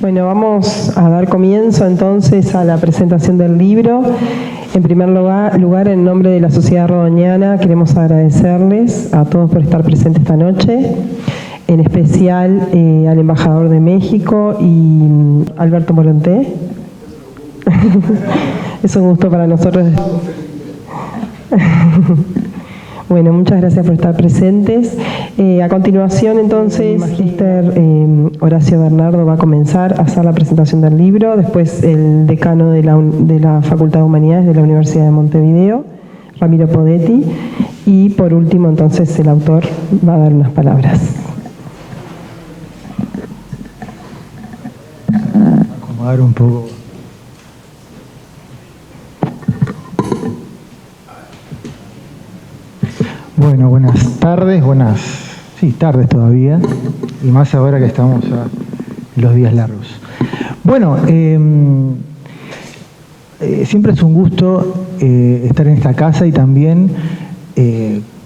Bueno, vamos a dar comienzo entonces a la presentación del libro. En primer lugar, en nombre de la Sociedad Rodoniana, queremos agradecerles a todos por estar presentes esta noche, en especial al embajador de México y Alberto Moronté. Es un gusto para nosotros. Bueno, muchas gracias por estar presentes. A continuación, entonces, el magíster Horacio Bernardo va a comenzar a hacer la presentación del libro, después el decano de la Facultad de Humanidades de la Universidad de Montevideo, Ramiro Podetti, y por último, entonces, el autor va a dar unas palabras. Acomodar un poco. Bueno, buenas tardes, tardes todavía, y más ahora que estamos a los días largos. Bueno, siempre es un gusto estar en esta casa y también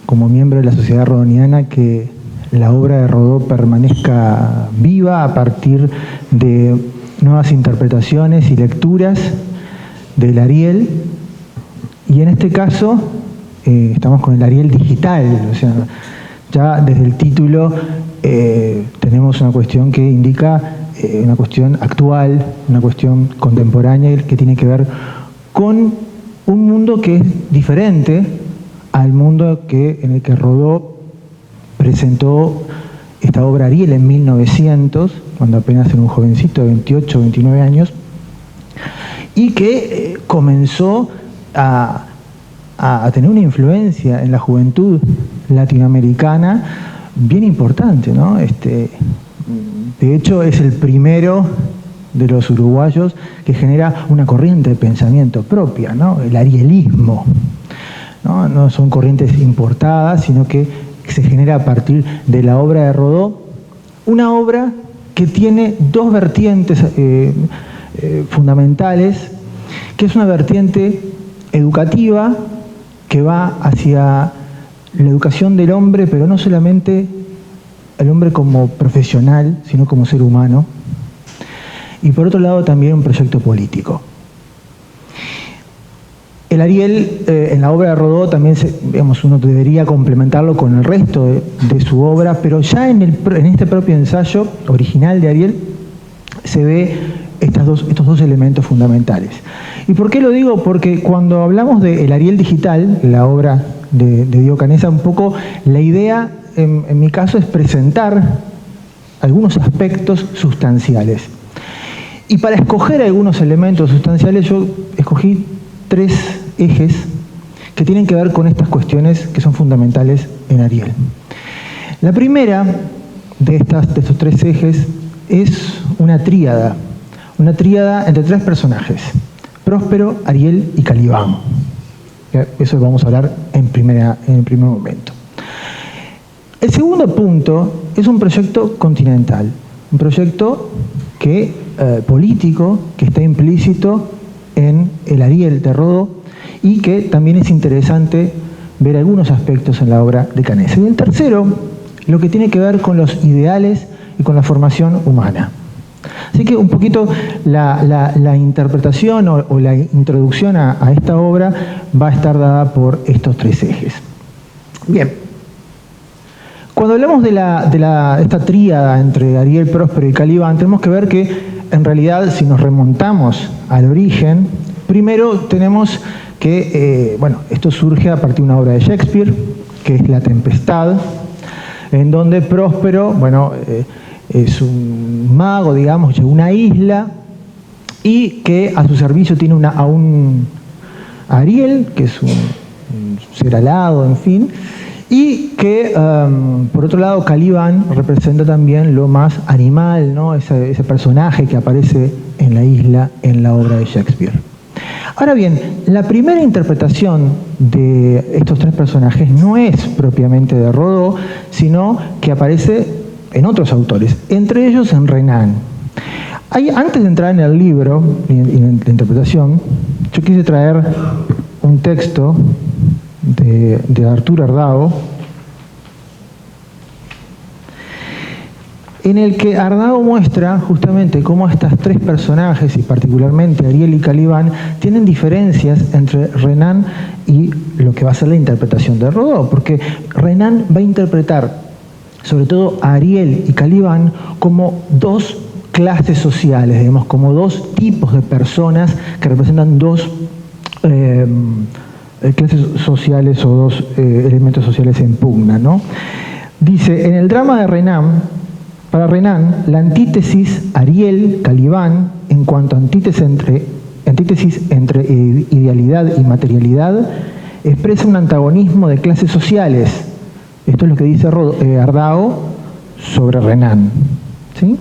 como miembro de la Sociedad Rodoniana que la obra de Rodó permanezca viva a partir de nuevas interpretaciones y lecturas del Ariel, y en este caso estamos con el Ariel digital, o sea, ya desde el título tenemos una cuestión que indica una cuestión actual, una cuestión contemporánea que tiene que ver con un mundo que es diferente al mundo en el que Rodó presentó esta obra Ariel en 1900, cuando apenas era un jovencito de 28 o 29 años, y que comenzó a tener una influencia en la juventud latinoamericana bien importante, ¿no? De hecho, es el primero de los uruguayos que genera una corriente de pensamiento propia, ¿no? El arielismo, ¿no? No son corrientes importadas, sino que se genera a partir de la obra de Rodó, una obra que tiene dos vertientes fundamentales, que es una vertiente educativa, que va hacia la educación del hombre, pero no solamente el hombre como profesional, sino como ser humano, y por otro lado también un proyecto político. El Ariel, en la obra de Rodó, también uno debería complementarlo con el resto de su obra, pero ya en este propio ensayo original de Ariel se ve estos dos elementos fundamentales. ¿Y por qué lo digo? Porque cuando hablamos de El Ariel digital, la obra de Diego Canessa, un poco la idea, en mi caso, es presentar algunos aspectos sustanciales. Y para escoger algunos elementos sustanciales, yo escogí 3 ejes que tienen que ver con estas cuestiones que son fundamentales en Ariel. La primera de estos 3 ejes es una tríada entre 3 personajes: Próspero, Ariel y Calibán. Eso vamos a hablar en el primer momento. El segundo punto es un proyecto continental, un proyecto político que está implícito en el Ariel de Rodó y que también es interesante ver algunos aspectos en la obra de Canessa. Y el tercero, lo que tiene que ver con los ideales y con la formación humana. Así que un poquito la interpretación o la introducción a esta obra va a estar dada por estos 3 ejes. Bien, cuando hablamos de esta tríada entre Ariel, Próspero y Calibán, tenemos que ver que en realidad, si nos remontamos al origen, primero tenemos que, esto surge a partir de una obra de Shakespeare, que es La Tempestad, en donde Próspero, es un mago, digamos, de una isla, y que a su servicio tiene a Ariel, que es un ser alado, en fin, y que, por otro lado, Calibán representa también lo más animal, ¿no? Ese personaje que aparece en la isla en la obra de Shakespeare. Ahora bien, la primera interpretación de estos 3 personajes no es propiamente de Rodó, sino que aparece en otros autores, entre ellos en Renan. Antes de entrar en el libro y en la interpretación, yo quise traer un texto de Arturo Ardao, en el que Ardao muestra justamente cómo estos tres personajes, y particularmente Ariel y Caliban, tienen diferencias entre Renan y lo que va a ser la interpretación de Rodó, porque Renan va a interpretar sobre todo a Ariel y Caliban como dos clases sociales, digamos, como dos tipos de personas que representan dos clases sociales o dos elementos sociales en pugna, ¿no? Dice, en el drama de Renan, para Renan, la antítesis Ariel-Caliban, en cuanto a antítesis entre idealidad y materialidad, expresa un antagonismo de clases sociales. Esto es lo que dice Ardao sobre Renan, ¿sí?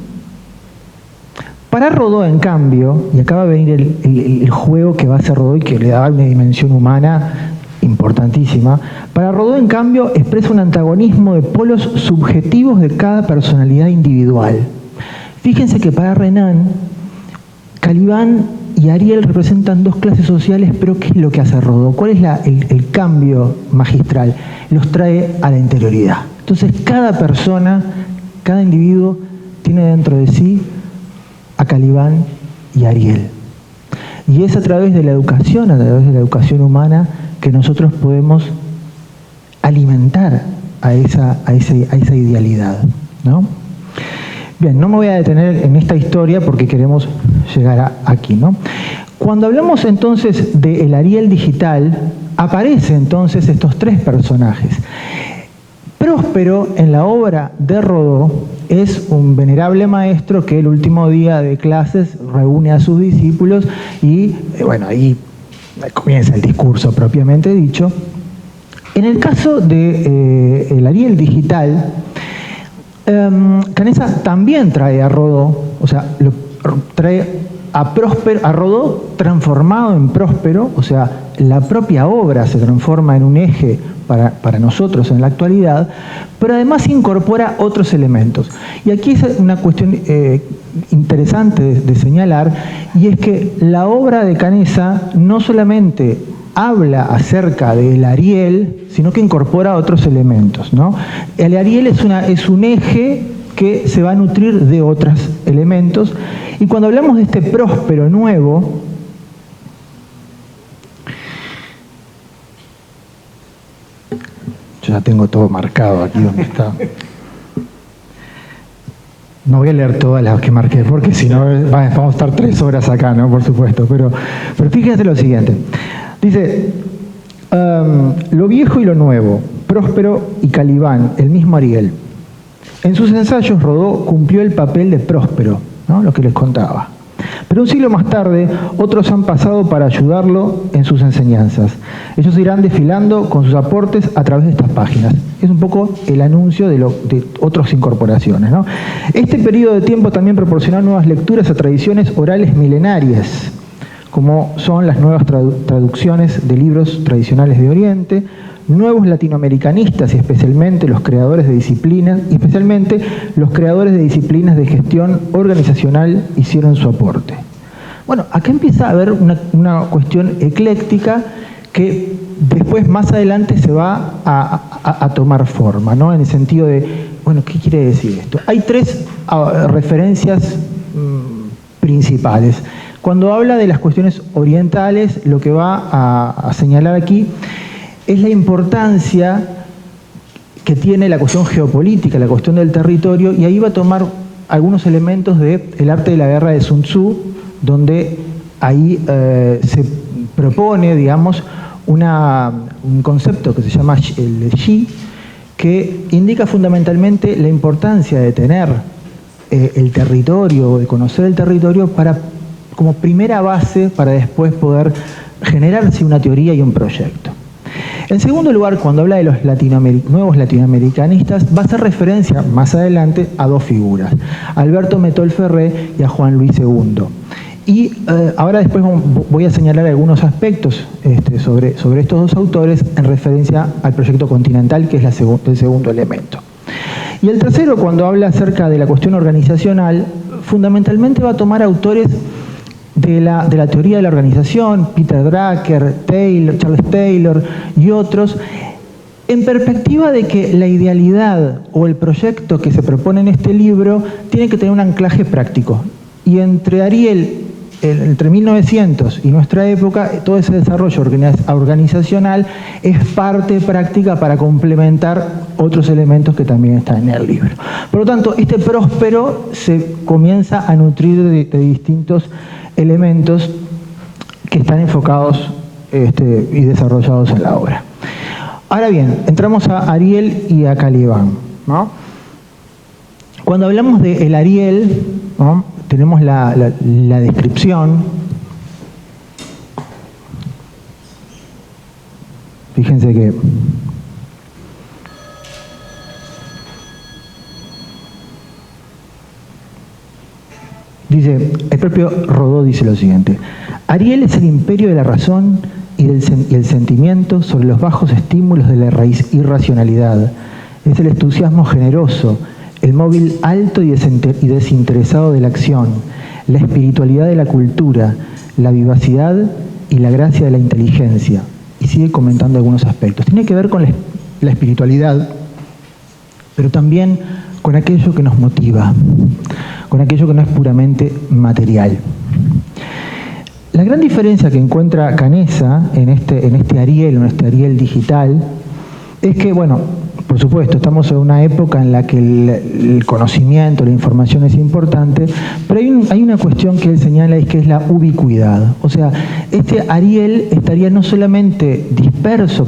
Para Rodó, en cambio, y acá va a venir el juego que va a hacer Rodó y que le da una dimensión humana importantísima, para Rodó, en cambio, expresa un antagonismo de polos subjetivos de cada personalidad individual. Fíjense que para Renan, Caliban y Ariel representan dos clases sociales, pero ¿qué es lo que hace Rodó? ¿Cuál es el cambio magistral? Los trae a la interioridad. Entonces, cada persona, cada individuo tiene dentro de sí a Caliban y a Ariel. Y es a través de la educación humana, que nosotros podemos alimentar a esa idealidad, ¿no? Bien, no me voy a detener en esta historia porque queremos llegar aquí, ¿no? Cuando hablamos entonces del Ariel digital, aparecen entonces estos tres personajes. Próspero, en la obra de Rodó, es un venerable maestro que el último día de clases reúne a sus discípulos y, bueno, ahí comienza el discurso propiamente dicho. En el caso de el Ariel digital, Canessa también trae a Rodó, o sea, trae a Próspero, a Rodó transformado en Próspero, o sea, la propia obra se transforma en un eje para nosotros en la actualidad, pero además incorpora otros elementos. Y aquí es una cuestión interesante de señalar, y es que la obra de Canessa no solamente habla acerca del Ariel, sino que incorpora otros elementos, ¿no? El Ariel es un eje que se va a nutrir de otros elementos, y cuando hablamos de este Próspero nuevo, yo ya tengo todo marcado aquí donde está. No voy a leer todas las que marqué, porque si no vamos a estar 3 horas acá, ¿no? Por supuesto. Pero fíjense lo siguiente. Dice, lo viejo y lo nuevo, Próspero y Caliban, el mismo Ariel. En sus ensayos Rodó cumplió el papel de Próspero, ¿no? Lo que les contaba. Pero un siglo más tarde, otros han pasado para ayudarlo en sus enseñanzas. Ellos irán desfilando con sus aportes a través de estas páginas. Es un poco el anuncio de otras incorporaciones, ¿no? Este periodo de tiempo también proporcionó nuevas lecturas a tradiciones orales milenarias, como son las nuevas traducciones de libros tradicionales de Oriente, nuevos latinoamericanistas y especialmente los creadores de disciplinas, de gestión organizacional hicieron su aporte. Bueno, acá empieza a haber una cuestión ecléctica que después, más adelante, se va a tomar forma, ¿no? En el sentido de, bueno, ¿qué quiere decir esto? Hay 3 referencias principales. Cuando habla de las cuestiones orientales, lo que va a señalar aquí es la importancia que tiene la cuestión geopolítica, la cuestión del territorio, y ahí va a tomar algunos elementos del arte de la guerra de Sun Tzu, donde ahí se propone, digamos, un concepto que se llama el Xi, que indica fundamentalmente la importancia de tener el territorio, de conocer el territorio como primera base para después poder generarse una teoría y un proyecto. En segundo lugar, cuando habla de los nuevos latinoamericanistas, va a hacer referencia más adelante a 2 figuras, a Alberto Metol Ferré y a Juan Luis II. Y ahora después voy a señalar algunos aspectos sobre estos 2 autores en referencia al proyecto continental, que es el segundo elemento. Y el tercero, cuando habla acerca de la cuestión organizacional, fundamentalmente va a tomar autores de la teoría de la organización, Peter Drucker, Charles Taylor y otros, en perspectiva de que la idealidad o el proyecto que se propone en este libro tiene que tener un anclaje práctico. Y entre Ariel, entre 1900 y nuestra época, todo ese desarrollo organizacional es parte práctica para complementar otros elementos que también están en el libro. Por lo tanto, este próspero se comienza a nutrir de distintos elementos que están enfocados y desarrollados en la obra. Ahora bien, entramos a Ariel y a Calibán, ¿no? Cuando hablamos de el Ariel, ¿no?, tenemos la descripción. Fíjense que dice, el propio Rodó dice lo siguiente: Ariel es el imperio de la razón y el sentimiento sobre los bajos estímulos de la irracionalidad. Es el entusiasmo generoso, el móvil alto y desinteresado de la acción, la espiritualidad de la cultura, la vivacidad y la gracia de la inteligencia. Y sigue comentando algunos aspectos. Tiene que ver con la espiritualidad, pero también con aquello que nos motiva, con aquello que no es puramente material. La gran diferencia que encuentra Canessa en este Ariel digital, es que, bueno, por supuesto, estamos en una época en la que el conocimiento, la información es importante, pero hay una cuestión que él señala, y que es la ubicuidad. O sea, este Ariel estaría no solamente disperso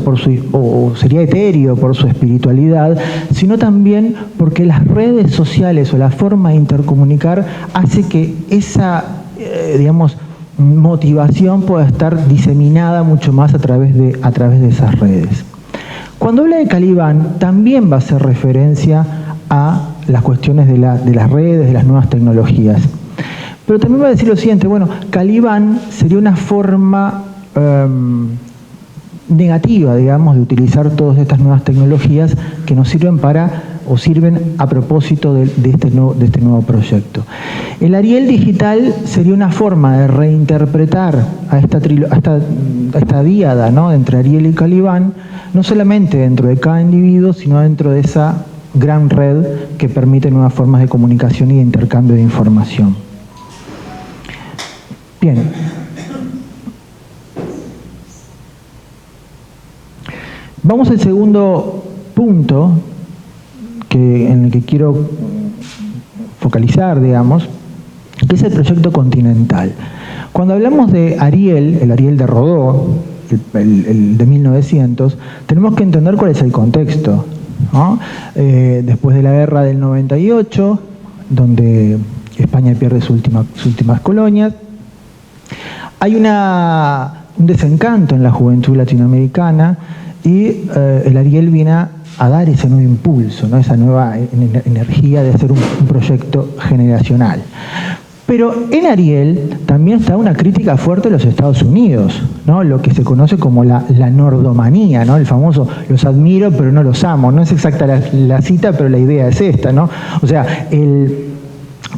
o sería etéreo por su espiritualidad, sino también porque las redes sociales o la forma de intercomunicar hace que esa, motivación pueda estar diseminada mucho más a través de esas redes. Cuando habla de Calibán, también va a hacer referencia a las cuestiones de las redes, de las nuevas tecnologías. Pero también va a decir lo siguiente: bueno, Calibán sería una forma negativa, digamos, de utilizar todas estas nuevas tecnologías que nos sirven sirven a propósito de este nuevo proyecto. El Ariel digital sería una forma de reinterpretar a esta díada, ¿no?, entre Ariel y Calibán, no solamente dentro de cada individuo, sino dentro de esa gran red que permite nuevas formas de comunicación y de intercambio de información. Bien. Vamos al segundo punto en el que quiero focalizar, digamos, que es el proyecto continental. Cuando hablamos de Ariel, el Ariel de Rodó, el de 1900, tenemos que entender cuál es el contexto, ¿no? Después de la guerra del 98, donde España pierde sus últimas colonias, hay un desencanto en la juventud latinoamericana, y el Ariel viene a dar ese nuevo impulso, ¿no?, esa nueva energía de hacer un proyecto generacional. Pero en Ariel también está una crítica fuerte de los Estados Unidos, ¿no?, lo que se conoce como la nordomanía, ¿no?, el famoso "los admiro pero no los amo". No es exacta la cita, pero la idea es esta, ¿no? O sea,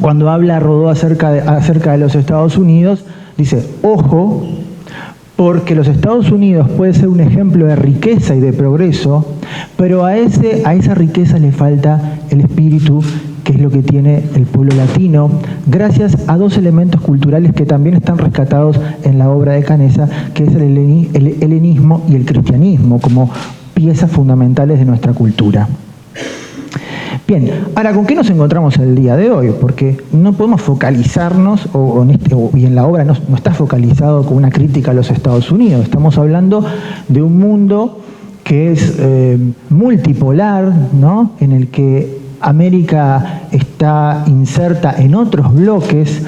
cuando habla Rodó acerca de los Estados Unidos, dice: ojo, porque los Estados Unidos puede ser un ejemplo de riqueza y de progreso, pero a esa riqueza le falta el espíritu, que es lo que tiene el pueblo latino, gracias a dos elementos culturales que también están rescatados en la obra de Canessa, que es el helenismo y el cristianismo, como piezas fundamentales de nuestra cultura. Bien, ahora, ¿con qué nos encontramos el día de hoy? Porque no podemos focalizarnos, y en la obra no está focalizado con una crítica a los Estados Unidos. Estamos hablando de un mundo que es multipolar, ¿no?, en el que América está inserta en otros bloques,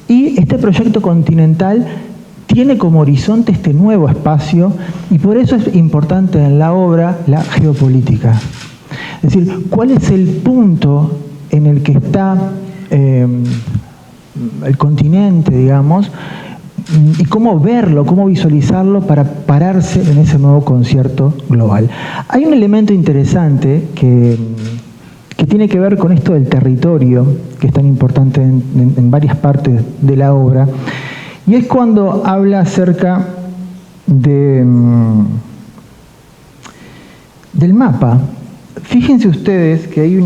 y este proyecto continental tiene como horizonte este nuevo espacio, y por eso es importante en la obra la geopolítica. Es decir, ¿cuál es el punto en el que está el continente, digamos, y cómo verlo, cómo visualizarlo para pararse en ese nuevo concierto global? Hay un elemento interesante que tiene que ver con esto del territorio, que es tan importante en varias partes de la obra, y es cuando habla acerca de del mapa, fíjense ustedes que hay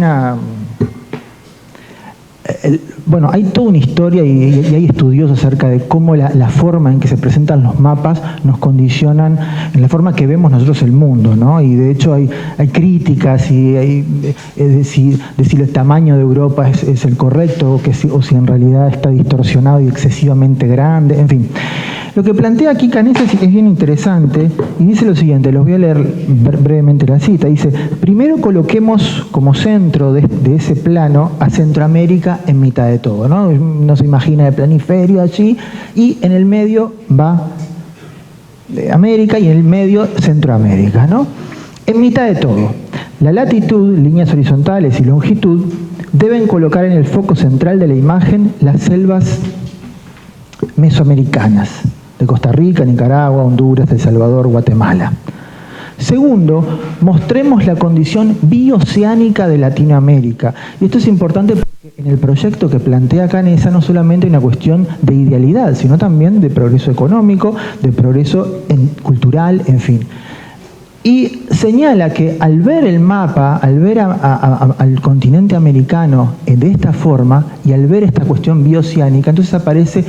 hay toda una historia y hay estudios acerca de cómo la forma en que se presentan los mapas nos condicionan en la forma que vemos nosotros el mundo, ¿no? Y de hecho hay críticas y de si el tamaño de Europa es el correcto o si en realidad está distorsionado y excesivamente grande, en fin. Lo que plantea aquí Canessa es bien interesante y dice lo siguiente, los voy a leer brevemente la cita. Dice, primero coloquemos como centro de ese plano a Centroamérica en mitad de todo, ¿no? Uno se imagina el planiferio allí y en el medio va América y en el medio Centroamérica, ¿no? En mitad de todo, la latitud, líneas horizontales y longitud deben colocar en el foco central de la imagen las selvas mesoamericanas, de Costa Rica, Nicaragua, Honduras, El Salvador, Guatemala. Segundo, mostremos la condición bioceánica de Latinoamérica. Y esto es importante porque en el proyecto que plantea Canessa no solamente hay una cuestión de idealidad, sino también de progreso económico, de progreso cultural, en fin. Y señala que al ver el mapa, al ver al continente americano de esta forma y al ver esta cuestión bioceánica, entonces aparece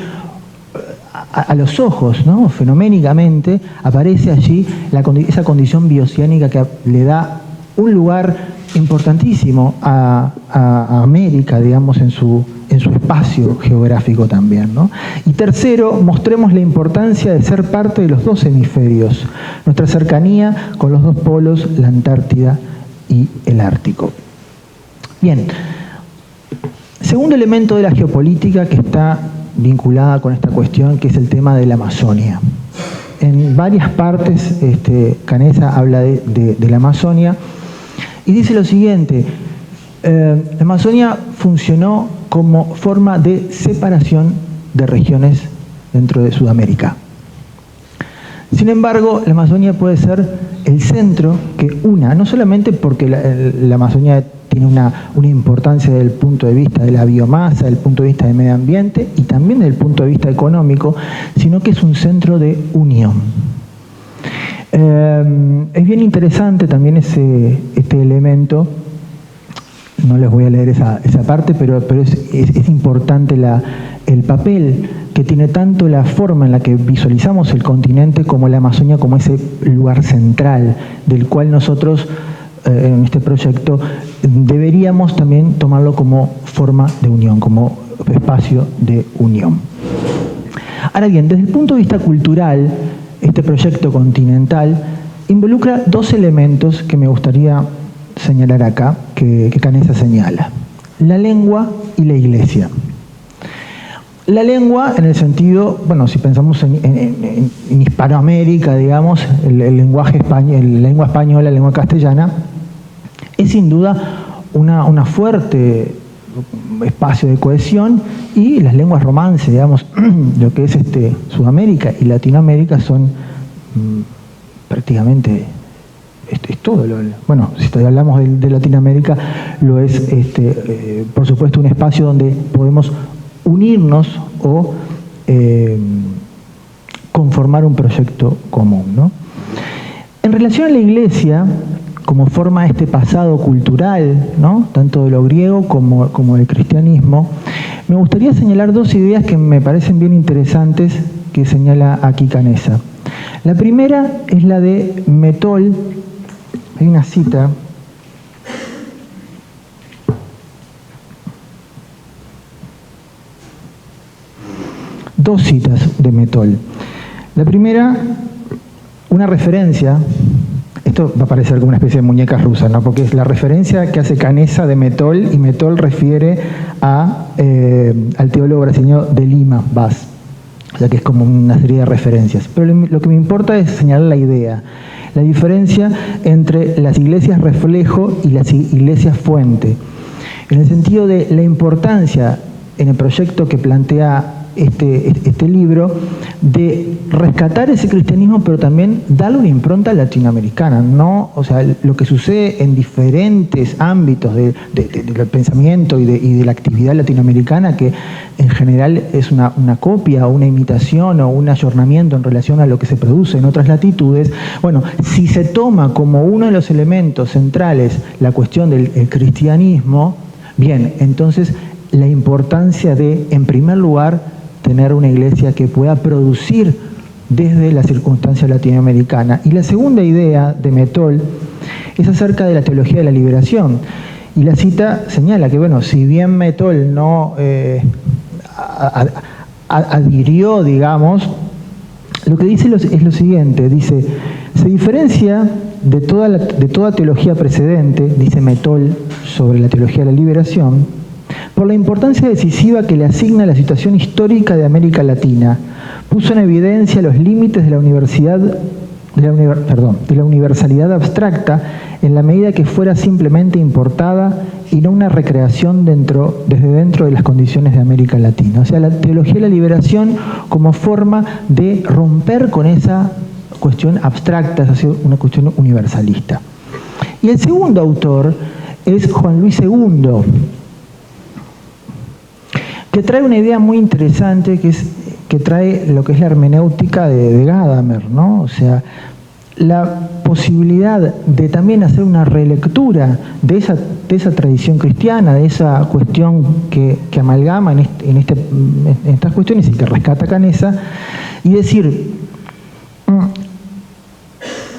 a los ojos, ¿no? Fenoménicamente aparece allí esa condición bioceánica que le da un lugar importantísimo a América, digamos, en su espacio geográfico también, ¿no? Y tercero, mostremos la importancia de ser parte de los dos hemisferios, nuestra cercanía con los dos polos, la Antártida y el Ártico. Bien, segundo elemento de la geopolítica que está vinculada con esta cuestión, que es el tema de la Amazonia. En varias partes Canessa habla de la Amazonia y dice lo siguiente, la Amazonia funcionó como forma de separación de regiones dentro de Sudamérica. Sin embargo, la Amazonia puede ser el centro que una, no solamente porque la Amazonia tiene una importancia desde el punto de vista de la biomasa, desde el punto de vista del medio ambiente y también desde el punto de vista económico, sino que es un centro de unión. Es bien interesante también este elemento, no les voy a leer esa parte, pero es importante el papel que tiene tanto la forma en la que visualizamos el continente como la Amazonia como ese lugar central del cual nosotros en este proyecto deberíamos también tomarlo como forma de unión, como espacio de unión. Ahora bien, desde el punto de vista cultural, este proyecto continental involucra dos elementos que me gustaría señalar acá, que Canessa señala: la lengua y la iglesia. La lengua en el sentido, bueno, si pensamos en Hispanoamérica, digamos, la lengua española, la lengua castellana, es sin duda una fuerte espacio de cohesión, y las lenguas romances, digamos, lo que es Sudamérica y Latinoamérica son prácticamente es todo. Bueno, si hablamos de Latinoamérica, lo es, por supuesto, un espacio donde podemos unirnos o conformar un proyecto común, ¿no? En relación a la iglesia, como forma de este pasado cultural, ¿no?, tanto de lo griego como del cristianismo, me gustaría señalar dos ideas que me parecen bien interesantes que señala aquí Canessa. La primera es la de Metol. Hay una cita dos citas de Metol. La primera, una referencia, esto va a parecer como una especie de muñeca rusa, ¿no?, porque es la referencia que hace Canessa de Metol, y Metol refiere al teólogo brasileño de Lima, Vaz, o sea que es como una serie de referencias. Pero lo que me importa es señalar la idea, la diferencia entre las iglesias reflejo y las iglesias fuente, en el sentido de la importancia en el proyecto que plantea este libro, de rescatar ese cristianismo, pero también darle una impronta latinoamericana, ¿no? O sea, lo que sucede en diferentes ámbitos del pensamiento y de la actividad latinoamericana, que en general es una copia o una imitación o un ayornamiento en relación a lo que se produce en otras latitudes. Bueno, si se toma como uno de los elementos centrales la cuestión del cristianismo, bien, entonces la importancia de, en primer lugar, tener una iglesia que pueda producir desde la circunstancia latinoamericana. Y la segunda idea de Mettol es acerca de la teología de la liberación. Y la cita señala que, bueno, si bien Mettol no adhirió, digamos, lo que dice es lo siguiente, dice, se diferencia de toda teología precedente, dice Mettol sobre la teología de la liberación, por la importancia decisiva que le asigna la situación histórica de América Latina. Puso en evidencia los límites de la universalidad abstracta en la medida que fuera simplemente importada y no una recreación desde dentro de las condiciones de América Latina. O sea, la teología de la liberación como forma de romper con esa cuestión abstracta, es decir, una cuestión universalista. Y el segundo autor es Juan Luis II, que trae una idea muy interesante, que trae lo que es la hermenéutica de Gadamer, ¿no? O sea, la posibilidad de también hacer una relectura de esa tradición cristiana, de esa cuestión que amalgama en estas cuestiones y que rescata Canessa, y decir,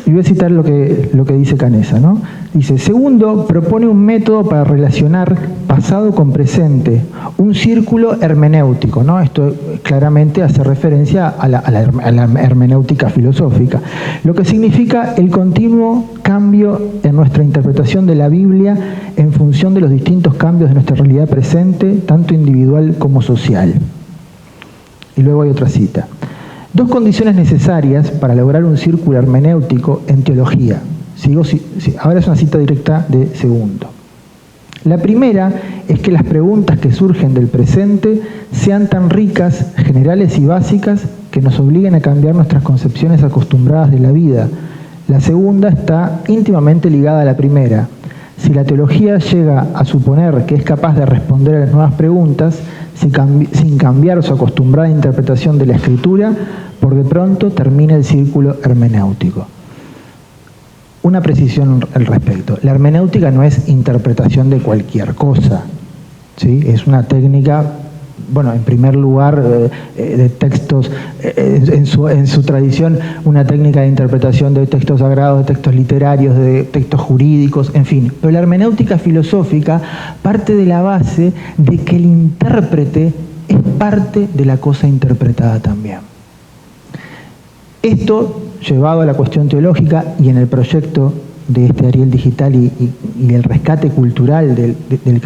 y voy a citar lo que dice Canessa, ¿no? Dice, segundo, propone un método para relacionar pasado con presente, un círculo hermenéutico, ¿no? Esto claramente hace referencia a la hermenéutica filosófica, lo que significa el continuo cambio en nuestra interpretación de la Biblia en función de los distintos cambios de nuestra realidad presente, tanto individual como social. Y luego hay otra cita. Dos condiciones necesarias para lograr un círculo hermenéutico en teología. Ahora es una cita directa de Segundo. La primera es que las preguntas que surgen del presente sean tan ricas, generales y básicas que nos obliguen a cambiar nuestras concepciones acostumbradas de la vida. La segunda está íntimamente ligada a la primera. Si la teología llega a suponer que es capaz de responder a las nuevas preguntas sin cambiar su acostumbrada interpretación de la Escritura, por de pronto termina el círculo hermenéutico. Una precisión al respecto. La hermenéutica no es interpretación de cualquier cosa, ¿sí? Es una técnica, bueno, en primer lugar, de textos, en su tradición, una técnica de interpretación de textos sagrados, de textos literarios, de textos jurídicos, en fin. Pero la hermenéutica filosófica parte de la base de que el intérprete es parte de la cosa interpretada también. Esto, llevado a la cuestión teológica y en el proyecto de este Ariel Digital y el rescate cultural del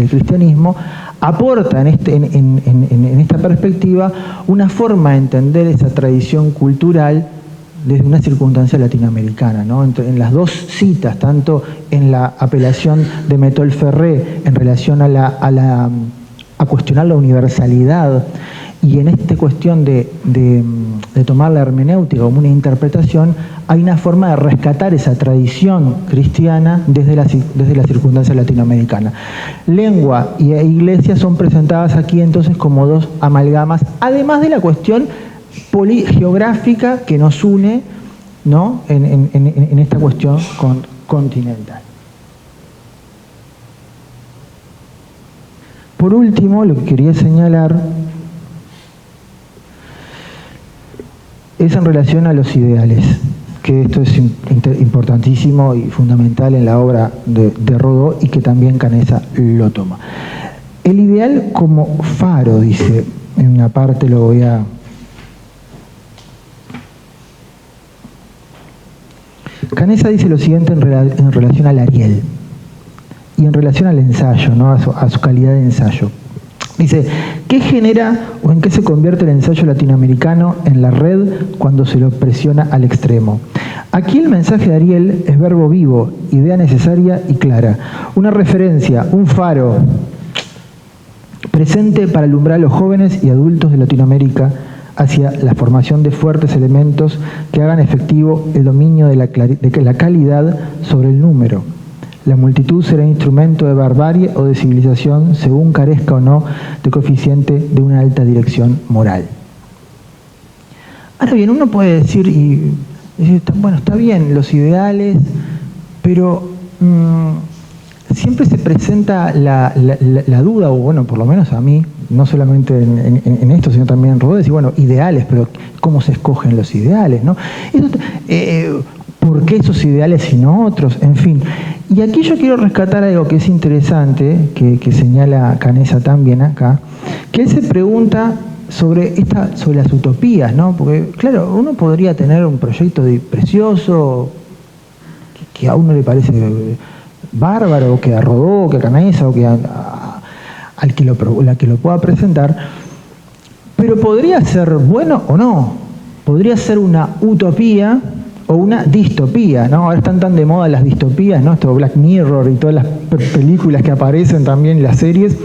cristianismo, aporta en esta perspectiva una forma de entender esa tradición cultural desde una circunstancia latinoamericana, ¿no? En las dos citas, tanto en la apelación de Mettol Ferré en relación a cuestionar la universalidad, y en esta cuestión de tomar la hermenéutica como una interpretación, hay una forma de rescatar esa tradición cristiana desde la circunstancia latinoamericana. Lengua e iglesia son presentadas aquí entonces como dos amalgamas, además de la cuestión geográfica que nos une, ¿no? en esta cuestión continental. Por último, lo que quería señalar es en relación a los ideales, que esto es importantísimo y fundamental en la obra de Rodó y que también Canessa lo toma. El ideal como faro, dice, en una parte lo voy a... Canessa dice lo siguiente en relación al Ariel y en relación al ensayo, ¿no? a su calidad de ensayo. Dice, ¿qué genera o en qué se convierte el ensayo latinoamericano en la red cuando se lo presiona al extremo? Aquí el mensaje de Ariel es verbo vivo, idea necesaria y clara. Una referencia, un faro, presente para alumbrar a los jóvenes y adultos de Latinoamérica hacia la formación de fuertes elementos que hagan efectivo el dominio de la calidad sobre el número. La multitud será instrumento de barbarie o de civilización según carezca o no de coeficiente de una alta dirección moral. Ahora bien, uno puede decir, bueno, está bien, los ideales, pero siempre se presenta la duda, o bueno, por lo menos a mí, no solamente en esto, sino también en Rodó, decir, bueno, ideales, pero ¿cómo se escogen los ideales, no? ¿Por qué esos ideales y no otros? En fin. Y aquí yo quiero rescatar algo que es interesante, que señala Canessa también acá, que él se pregunta sobre las utopías, ¿no? Porque, claro, uno podría tener un proyecto precioso, que a uno le parece bárbaro, o que a Rodó, o que a Canessa, o que al que lo pueda presentar, pero podría ser bueno o no, podría ser una utopía o una distopía, ¿no? Ahora están tan de moda las distopías, ¿no? Esto Black Mirror y todas las películas que aparecen también, las series,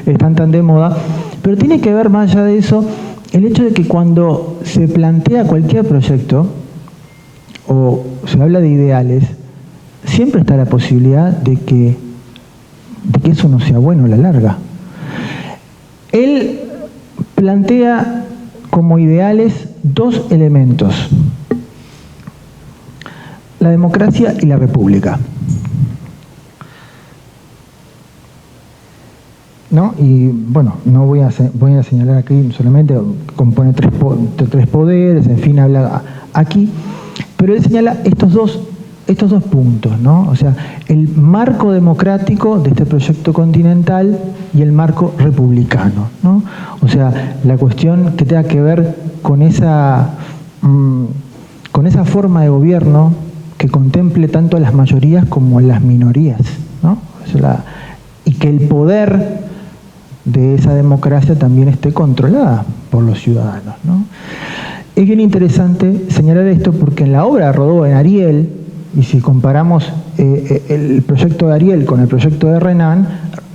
están tan de moda, pero tiene que ver más allá de eso el hecho de que cuando se plantea cualquier proyecto o se habla de ideales, siempre está la posibilidad de que eso no sea bueno a la larga. Él plantea como ideales dos elementos: la democracia y la república, ¿no? Y bueno, no voy a señalar aquí solamente, compone tres poderes, en fin, habla aquí, pero él señala estos dos puntos, ¿no? O sea, el marco democrático de este proyecto continental y el marco republicano, ¿no? O sea, la cuestión que tenga que ver con esa forma de gobierno que contemple tanto a las mayorías como a las minorías, ¿no? Y que el poder de esa democracia también esté controlada por los ciudadanos, ¿no? Es bien interesante señalar esto porque en la obra de Rodó, en Ariel, y si comparamos el proyecto de Ariel con el proyecto de Renan,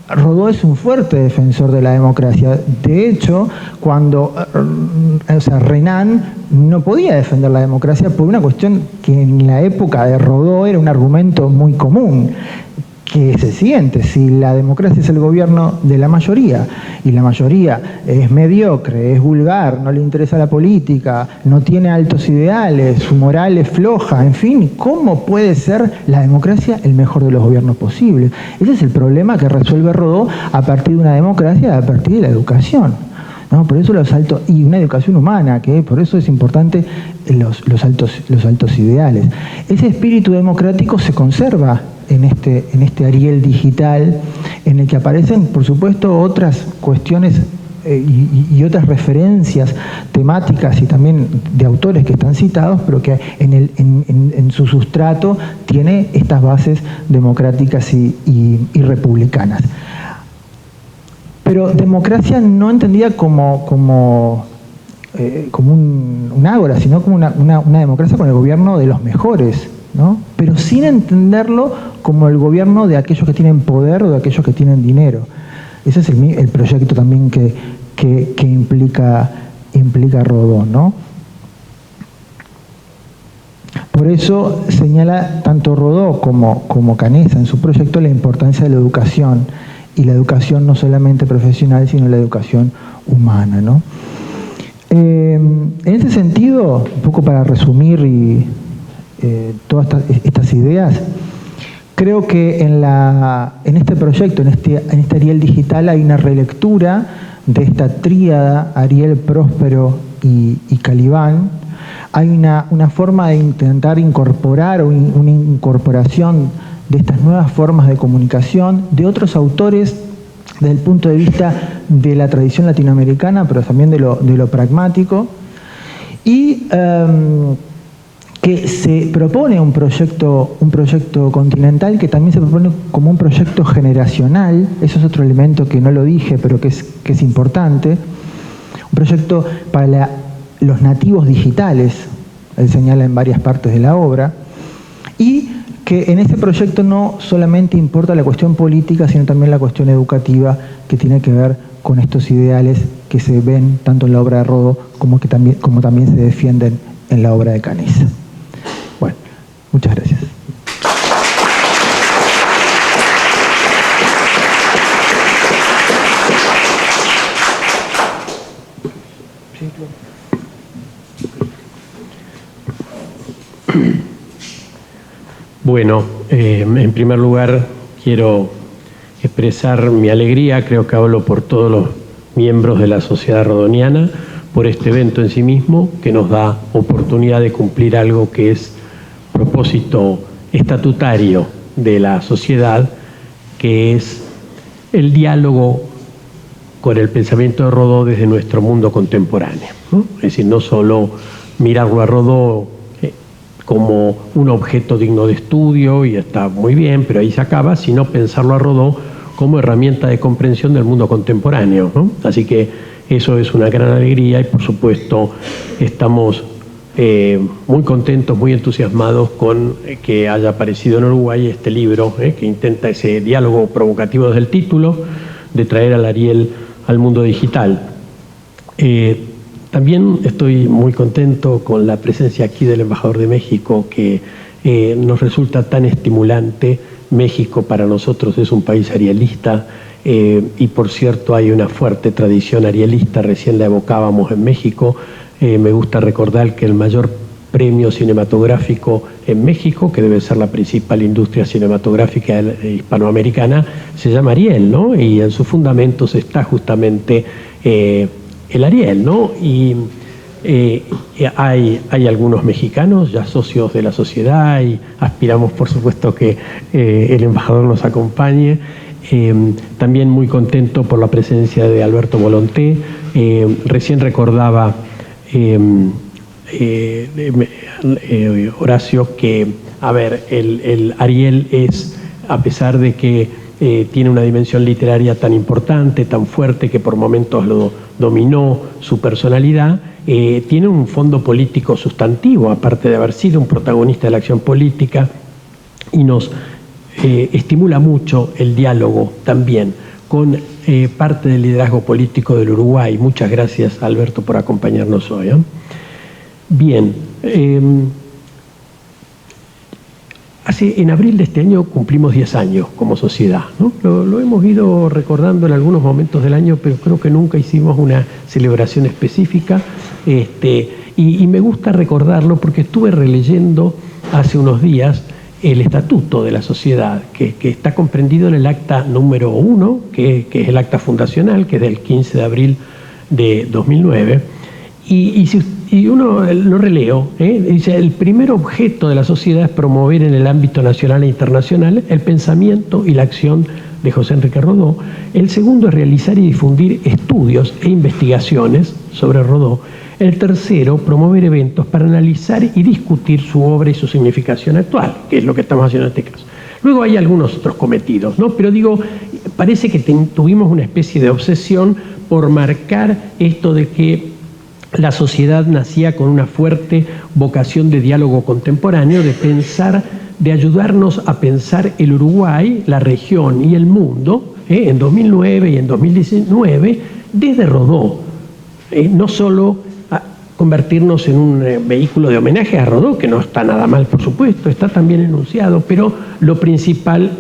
Rodó es un fuerte defensor de la democracia. De hecho, Renan no podía defender la democracia por una cuestión que en la época de Rodó era un argumento muy común, que se siente, si la democracia es el gobierno de la mayoría, y la mayoría es mediocre, es vulgar, no le interesa la política, no tiene altos ideales, su moral es floja, en fin, ¿cómo puede ser la democracia el mejor de los gobiernos posibles? Ese es el problema que resuelve Rodó a partir de una democracia, a partir de la educación, ¿no? Por eso y una educación humana, que por eso es importante los altos ideales. Ese espíritu democrático se conserva en este Ariel digital, en el que aparecen, por supuesto, otras cuestiones y otras referencias temáticas y también de autores que están citados, pero que en su sustrato tiene estas bases democráticas y republicanas. Pero democracia no entendida como un ágora, sino como una democracia con el gobierno de los mejores, ¿no? Pero sin entenderlo como el gobierno de aquellos que tienen poder o de aquellos que tienen dinero. Ese es el proyecto también que implica Rodó, ¿no? Por eso señala tanto Rodó como Canessa en su proyecto la importancia de la educación, y la educación no solamente profesional, sino la educación humana, ¿no? En ese sentido, un poco para resumir todas estas ideas, creo que en este proyecto, en este Ariel digital, hay una relectura de esta tríada Ariel, Próspero y Calibán. Hay una forma de intentar incorporar o una incorporación de estas nuevas formas de comunicación de otros autores desde el punto de vista de la tradición latinoamericana, pero también de lo pragmático, y que se propone un proyecto continental que también se propone como un proyecto generacional. Eso es otro elemento que no lo dije, pero que es importante. Un proyecto para los nativos digitales, él señala en varias partes de la obra, y que que en ese proyecto no solamente importa la cuestión política, sino también la cuestión educativa que tiene que ver con estos ideales que se ven tanto en la obra de Rodó como también se defienden en la obra de Canessa. Bueno, muchas gracias. Bueno, en primer lugar quiero expresar mi alegría, creo que hablo por todos los miembros de la sociedad rodoniana, por este evento en sí mismo, que nos da oportunidad de cumplir algo que es propósito estatutario de la sociedad, que es el diálogo con el pensamiento de Rodó desde nuestro mundo contemporáneo, ¿no? Es decir, no solo mirarlo a Rodó como un objeto digno de estudio, y está muy bien, pero ahí se acaba, sino pensarlo a Rodó como herramienta de comprensión del mundo contemporáneo, ¿no? Así que eso es una gran alegría y, por supuesto, estamos muy contentos, muy entusiasmados con que haya aparecido en Uruguay este libro, que intenta ese diálogo provocativo desde el título, de traer al Ariel al mundo digital. También estoy muy contento con la presencia aquí del embajador de México, que nos resulta tan estimulante. México para nosotros es un país arielista, y por cierto hay una fuerte tradición arielista, recién la evocábamos en México. Me gusta recordar que el mayor premio cinematográfico en México, que debe ser la principal industria cinematográfica hispanoamericana, se llama Ariel, ¿no? Y en sus fundamentos está justamente el Ariel, ¿no? Y hay algunos mexicanos ya socios de la sociedad y aspiramos, por supuesto, que el embajador nos acompañe. También muy contento por la presencia de Alberto Volonté. Recién recordaba Horacio que, a ver, el Ariel es, a pesar de que tiene una dimensión literaria tan importante, tan fuerte, que por momentos lo dominó su personalidad, tiene un fondo político sustantivo, aparte de haber sido un protagonista de la acción política, y nos estimula mucho el diálogo también con parte del liderazgo político del Uruguay. Muchas gracias, Alberto, por acompañarnos hoy. Bien, en abril de este año cumplimos 10 años como sociedad, ¿no? Lo hemos ido recordando en algunos momentos del año, pero creo que nunca hicimos una celebración específica, y me gusta recordarlo porque estuve releyendo hace unos días el estatuto de la sociedad, que está comprendido en el acta número 1, que es el acta fundacional, que es del 15 de abril de 2009, y uno lo releo, dice: el primer objeto de la sociedad es promover en el ámbito nacional e internacional el pensamiento y la acción de José Enrique Rodó. El segundo es realizar y difundir estudios e investigaciones sobre Rodó. El tercero, promover eventos para analizar y discutir su obra y su significación actual, que es lo que estamos haciendo en este caso. Luego hay algunos otros cometidos, ¿no? Pero digo, parece que tuvimos una especie de obsesión por marcar esto de que la sociedad nacía con una fuerte vocación de diálogo contemporáneo, de pensar, de ayudarnos a pensar el Uruguay, la región y el mundo, en 2009 y en 2019, desde Rodó. No solo convertirnos en un vehículo de homenaje a Rodó, que no está nada mal, por supuesto, está también enunciado, pero lo principal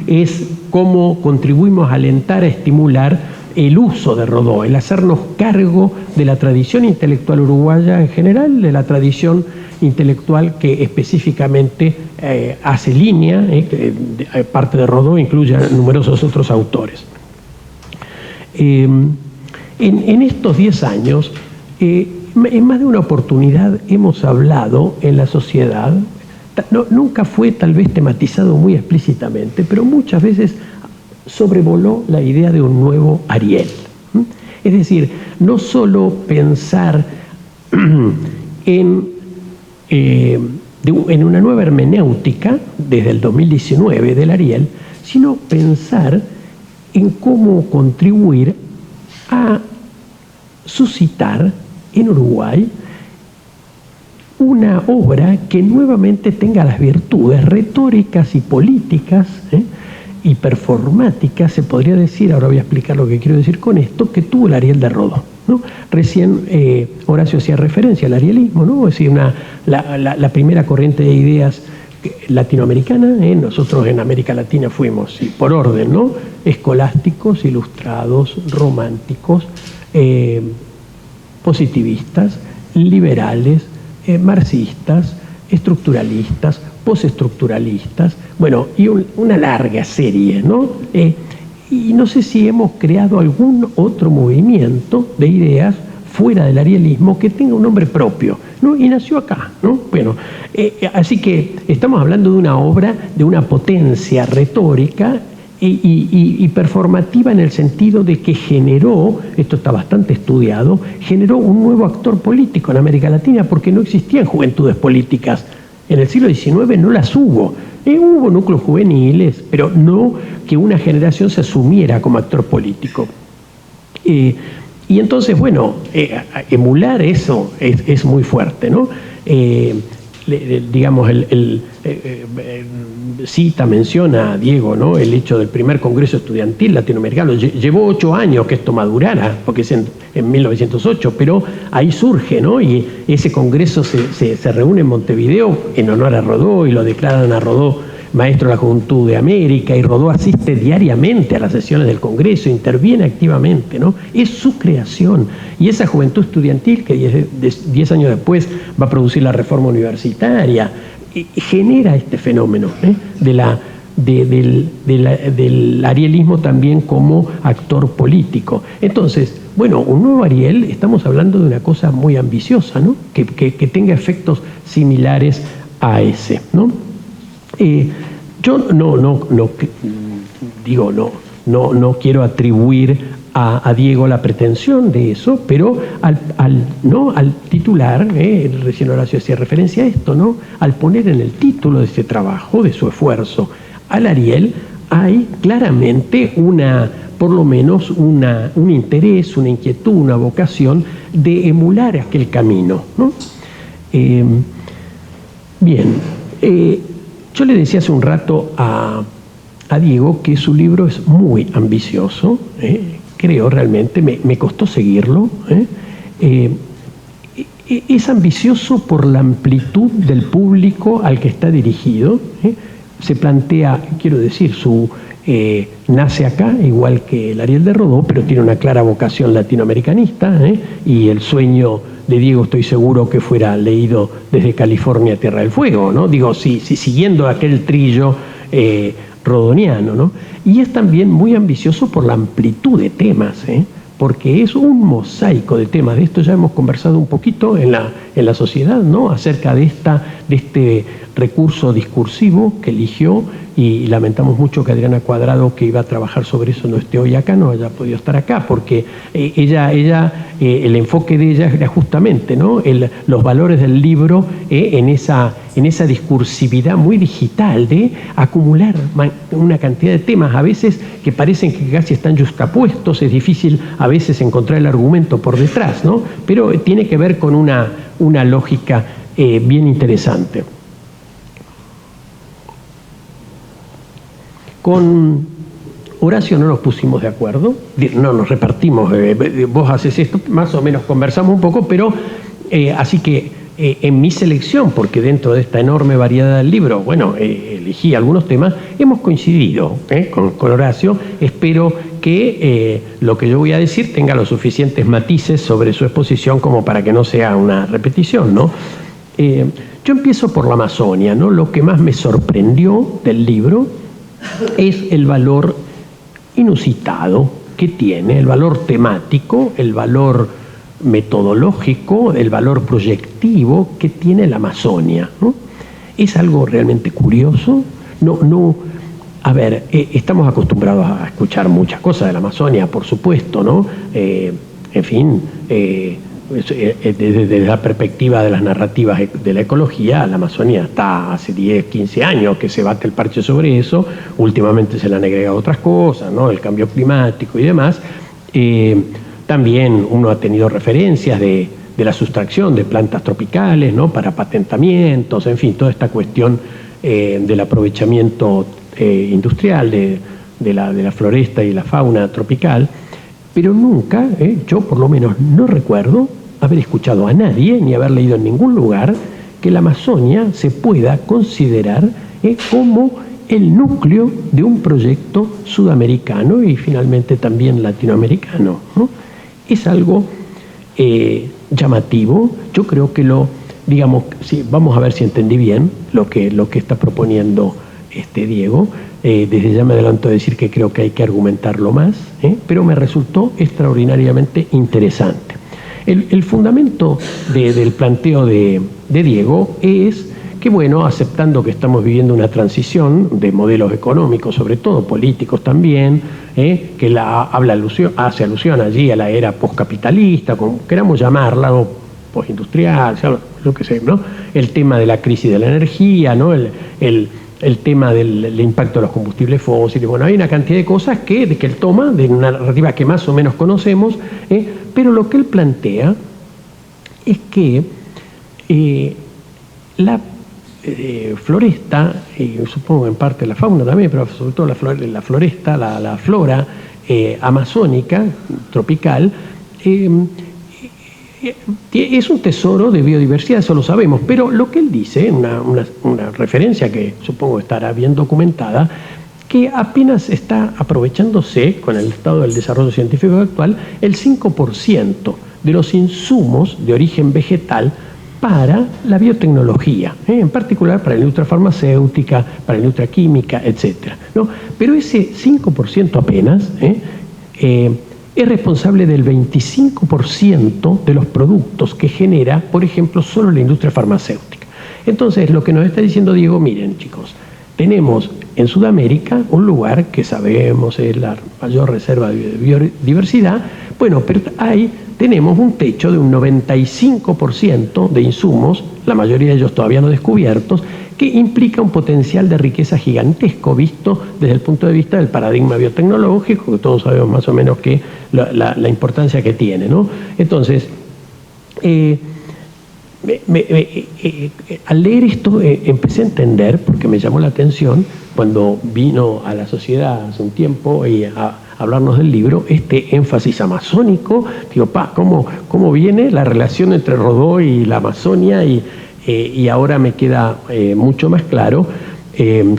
es cómo contribuimos a alentar, a estimular el uso de Rodó, el hacernos cargo de la tradición intelectual uruguaya en general, de la tradición intelectual que específicamente hace línea, parte de Rodó incluye a numerosos otros autores. En estos 10 años, en más de una oportunidad hemos hablado en la sociedad, nunca fue tal vez tematizado muy explícitamente, pero muchas veces sobrevoló la idea de un nuevo Ariel. Es decir, no solo pensar en una nueva hermenéutica desde el 2019 del Ariel, sino pensar en cómo contribuir a suscitar en Uruguay una obra que nuevamente tenga las virtudes retóricas y políticas, y performáticas, se podría decir, ahora voy a explicar lo que quiero decir con esto, que tuvo el Ariel de Rodó, ¿no? Recién Horacio hacía referencia al arielismo, ¿no? Es decir, la primera corriente de ideas latinoamericana, nosotros en América Latina fuimos, por orden, ¿no? Escolásticos, ilustrados, románticos, positivistas, liberales, marxistas, estructuralistas, postestructuralistas, bueno, y una larga serie, ¿no? Y no sé si hemos creado algún otro movimiento de ideas fuera del arielismo que tenga un nombre propio, ¿no? Y nació acá, ¿no? Bueno, así que estamos hablando de una obra de una potencia retórica y performativa en el sentido de que generó, esto está bastante estudiado, generó un nuevo actor político en América Latina porque no existían juventudes políticas. En el siglo XIX no las hubo. Hubo núcleos juveniles, pero no que una generación se asumiera como actor político. Y entonces, bueno, emular eso es muy fuerte, ¿no? Digamos, cita, menciona a Diego, ¿no? El hecho del primer congreso estudiantil latinoamericano. Llevó 8 años que esto madurara, porque es en 1908, pero ahí surge, ¿no? Y ese congreso se reúne en Montevideo en honor a Rodó y lo declaran a Rodó maestro de la Juventud de América, y Rodó asiste diariamente a las sesiones del Congreso, interviene activamente, ¿no? Es su creación. Y esa juventud estudiantil que 10 años después va a producir la reforma universitaria, genera este fenómeno del arielismo también como actor político. Entonces, bueno, un nuevo Ariel, estamos hablando de una cosa muy ambiciosa, ¿no? Que tenga efectos similares a ese, ¿no? Yo no quiero atribuir a Diego la pretensión de eso, pero al titular, recién Horacio hacía referencia a esto, ¿no? Al poner en el título de ese trabajo, de su esfuerzo, al Ariel, hay claramente por lo menos un interés, una inquietud, una vocación de emular aquel camino, ¿no? Yo le decía hace un rato a Diego que su libro es muy ambicioso, creo realmente, me costó seguirlo. Es ambicioso por la amplitud del público al que está dirigido. Se plantea, quiero decir, nace acá, igual que el Ariel de Rodó, pero tiene una clara vocación latinoamericanista, y el sueño de Diego estoy seguro que fuera leído desde California a Tierra del Fuego, ¿no? Digo, siguiendo aquel trillo rodoniano, ¿no? Y es también muy ambicioso por la amplitud de temas, porque es un mosaico de temas. De esto ya hemos conversado un poquito en la sociedad, ¿no? Acerca de este recurso discursivo que eligió, y lamentamos mucho que Adriana Cuadrado, que iba a trabajar sobre eso, no esté hoy acá, no haya podido estar acá, porque el enfoque de ella era justamente, ¿no? Los valores del libro en esa discursividad muy digital de acumular una cantidad de temas, a veces que parecen que casi están yuxtapuestos, es difícil a veces encontrar el argumento por detrás, ¿no? Pero tiene que ver con una lógica bien interesante. Con Horacio no nos pusimos de acuerdo, no nos repartimos, vos haces esto, más o menos conversamos un poco, pero así que en mi selección, porque dentro de esta enorme variedad del libro, bueno, elegí algunos temas, hemos coincidido con Horacio. Espero que lo que yo voy a decir tenga los suficientes matices sobre su exposición como para que no sea una repetición, ¿no? Yo empiezo por la Amazonia, ¿no? Lo que más me sorprendió del libro es el valor inusitado que tiene, el valor temático, el valor metodológico, el valor proyectivo que tiene la Amazonia, ¿no? Es algo realmente curioso. Estamos acostumbrados a escuchar muchas cosas de la Amazonia, por supuesto, ¿no? En fin, desde la perspectiva de las narrativas de la ecología, la Amazonía está hace 10, 15 años que se bate el parche sobre eso. Últimamente se le han agregado otras cosas, ¿no? El cambio climático y demás. También uno ha tenido referencias de la sustracción de plantas tropicales, ¿no? Para patentamientos, en fin, toda esta cuestión del aprovechamiento industrial de la floresta y la fauna tropical, pero nunca, yo por lo menos no recuerdo haber escuchado a nadie ni haber leído en ningún lugar que la Amazonia se pueda considerar como el núcleo de un proyecto sudamericano y finalmente también latinoamericano, ¿no? Es algo llamativo. Yo creo que digamos, vamos a ver si entendí bien lo que está proponiendo Diego. Desde ya me adelanto a decir que creo que hay que argumentarlo más, pero me resultó extraordinariamente interesante. El fundamento del planteo de Diego es que, bueno, aceptando que estamos viviendo una transición de modelos económicos, sobre todo políticos también, que hace alusión allí a la era postcapitalista, como queramos llamarla, o postindustrial, lo que sé, ¿no? El tema de la crisis de la energía, ¿no? El tema del impacto de los combustibles fósiles. Bueno, hay una cantidad de cosas que él toma de una narrativa que más o menos conocemos, pero lo que él plantea es que la floresta, supongo en parte la fauna también, pero sobre todo la floresta, la flora amazónica, tropical, es un tesoro de biodiversidad, eso lo sabemos, pero lo que él dice, una referencia que supongo estará bien documentada, que apenas está aprovechándose con el estado del desarrollo científico actual el 5% de los insumos de origen vegetal para la biotecnología, en particular para la industria farmacéutica, para la industria química, etc., ¿no? Pero ese 5% apenas es responsable del 25% de los productos que genera, por ejemplo, solo la industria farmacéutica. Entonces, lo que nos está diciendo Diego, miren, chicos, tenemos en Sudamérica un lugar que sabemos es la mayor reserva de biodiversidad, bueno, pero tenemos un techo de un 95% de insumos, la mayoría de ellos todavía no descubiertos, que implica un potencial de riqueza gigantesco visto desde el punto de vista del paradigma biotecnológico, que todos sabemos más o menos que la importancia que tiene, ¿no? Entonces, al leer esto empecé a entender, porque me llamó la atención, cuando vino a la sociedad hace un tiempo y a hablarnos del libro, este énfasis amazónico, digo, ¿cómo viene la relación entre Rodó y la Amazonia? Y ahora me queda mucho más claro,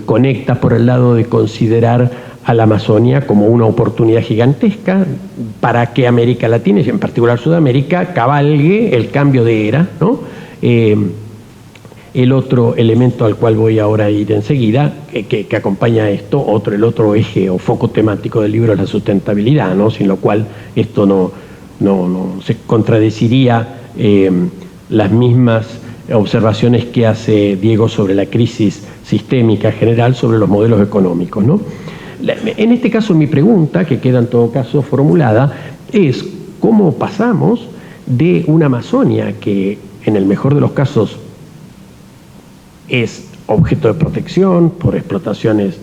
conecta por el lado de considerar a la Amazonia como una oportunidad gigantesca para que América Latina, y en particular Sudamérica, cabalgue el cambio de era, ¿no? El otro elemento al cual voy ahora a ir enseguida, que acompaña a esto, el otro eje o foco temático del libro es la sustentabilidad, ¿no? Sin lo cual esto no se contradeciría las mismas observaciones que hace Diego sobre la crisis sistémica general, sobre los modelos económicos, ¿no? En este caso, mi pregunta, que queda en todo caso formulada, es cómo pasamos de una Amazonia que, en el mejor de los casos, es objeto de protección por explotaciones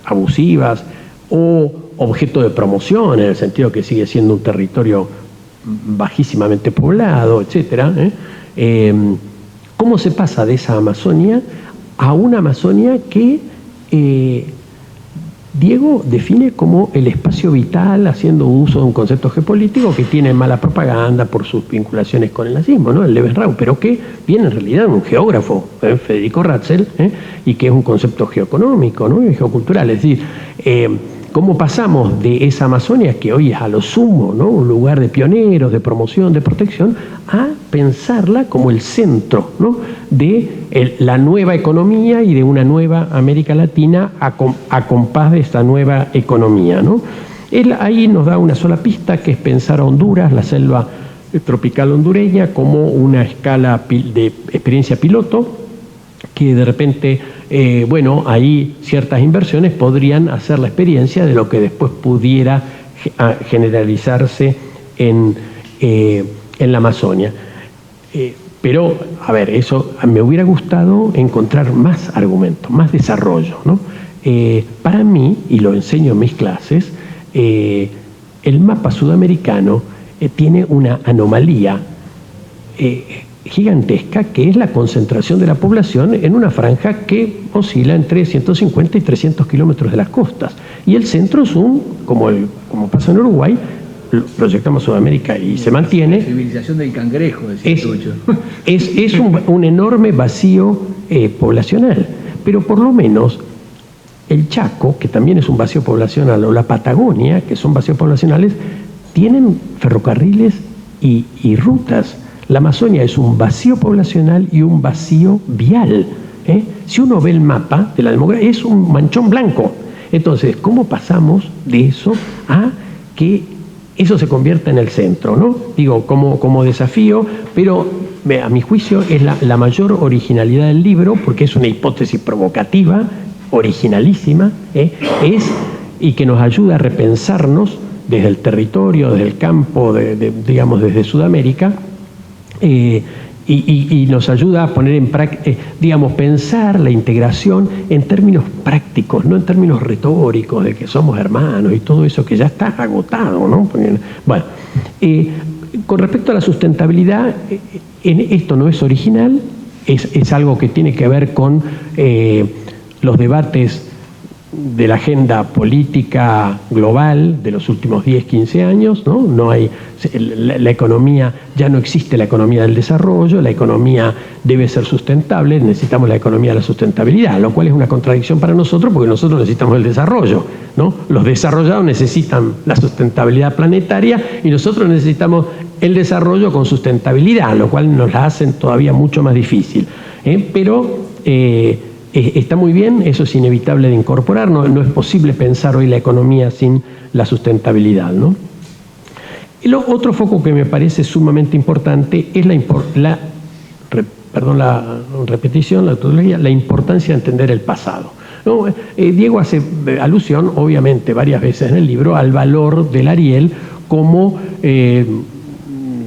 abusivas o objeto de promoción, en el sentido que sigue siendo un territorio bajísimamente poblado, etcétera, ¿cómo se pasa de esa Amazonia a una Amazonia que Diego define como el espacio vital, haciendo uso de un concepto geopolítico que tiene mala propaganda por sus vinculaciones con el nazismo, ¿no? El Lebensraum, pero que viene en realidad de un geógrafo, Federico Ratzel, y que es un concepto geoeconómico, ¿no? Y geocultural. Es decir, ¿cómo pasamos de esa Amazonia, que hoy es a lo sumo, ¿no? Un lugar de pioneros, de promoción, de protección, a pensarla como el centro, ¿no? De la nueva economía y de una nueva América Latina a compás de esta nueva economía, ¿no? Él ahí nos da una sola pista, que es pensar a Honduras, la selva tropical hondureña, como una escala de experiencia piloto, que de repente, bueno, ahí ciertas inversiones podrían hacer la experiencia de lo que después pudiera generalizarse en la Amazonia. Pero, a ver, eso me hubiera gustado encontrar más argumentos, más desarrollo, ¿no? Para mí, y lo enseño en mis clases, el mapa sudamericano tiene una anomalía gigantesca, que es la concentración de la población en una franja que oscila entre 150 y 300 kilómetros de las costas. Y el centro es como pasa en Uruguay, lo proyectamos Sudamérica y se mantiene. La civilización del cangrejo, es un enorme vacío poblacional, pero por lo menos el Chaco, que también es un vacío poblacional, o la Patagonia, que son vacíos poblacionales, tienen ferrocarriles y rutas. La Amazonia es un vacío poblacional y un vacío vial. Si uno ve el mapa de la demografía, es un manchón blanco. Entonces, ¿cómo pasamos de eso a que eso se convierta en el centro, ¿no? Digo, como desafío, pero a mi juicio es la mayor originalidad del libro, porque es una hipótesis provocativa, originalísima, y que nos ayuda a repensarnos desde el territorio, desde el campo, digamos, desde Sudamérica, y nos ayuda a poner en práctica, digamos, pensar la integración en términos prácticos, no en términos retóricos de que somos hermanos y todo eso que ya está agotado, ¿no? Bueno, con respecto a la sustentabilidad, esto no es original, es algo que tiene que ver con los debates de la agenda política global de los últimos 10, 15 años, ¿no? No hay, la economía, ya no existe la economía del desarrollo, la economía debe ser sustentable, necesitamos la economía de la sustentabilidad, lo cual es una contradicción para nosotros porque nosotros necesitamos el desarrollo, ¿no? Los desarrollados necesitan la sustentabilidad planetaria y nosotros necesitamos el desarrollo con sustentabilidad, lo cual nos la hacen todavía mucho más difícil, pero está muy bien, eso es inevitable de incorporar, no es posible pensar hoy la economía sin la sustentabilidad, ¿no? Y otro foco que me parece sumamente importante es la importancia de entender el pasado, ¿no? Diego hace alusión, obviamente, varias veces en el libro, al valor del Ariel como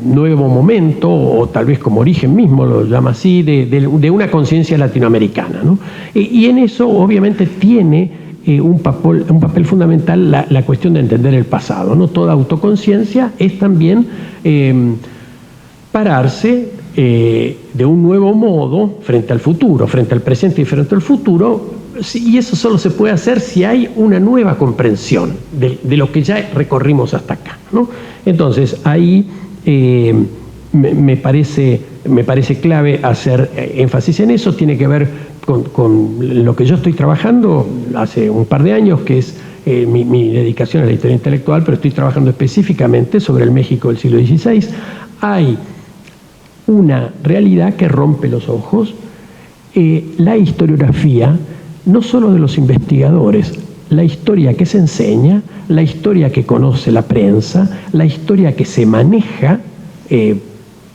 nuevo momento, o tal vez como origen mismo, lo llama así, de una conciencia latinoamericana, ¿no? Y en eso obviamente tiene un papel fundamental la cuestión de entender el pasado, ¿no? Toda autoconciencia es también pararse de un nuevo modo frente al futuro, frente al presente y frente al futuro, y eso solo se puede hacer si hay una nueva comprensión de lo que ya recorrimos hasta acá, ¿no? Entonces, ahí me parece clave hacer énfasis en eso. Tiene que ver con lo que yo estoy trabajando hace un par de años, que es mi dedicación a la historia intelectual, pero estoy trabajando específicamente sobre el México del siglo XVI. Hay una realidad que rompe los ojos. La historiografía, no solo de los investigadores, la historia que se enseña, la historia que conoce la prensa, la historia que se maneja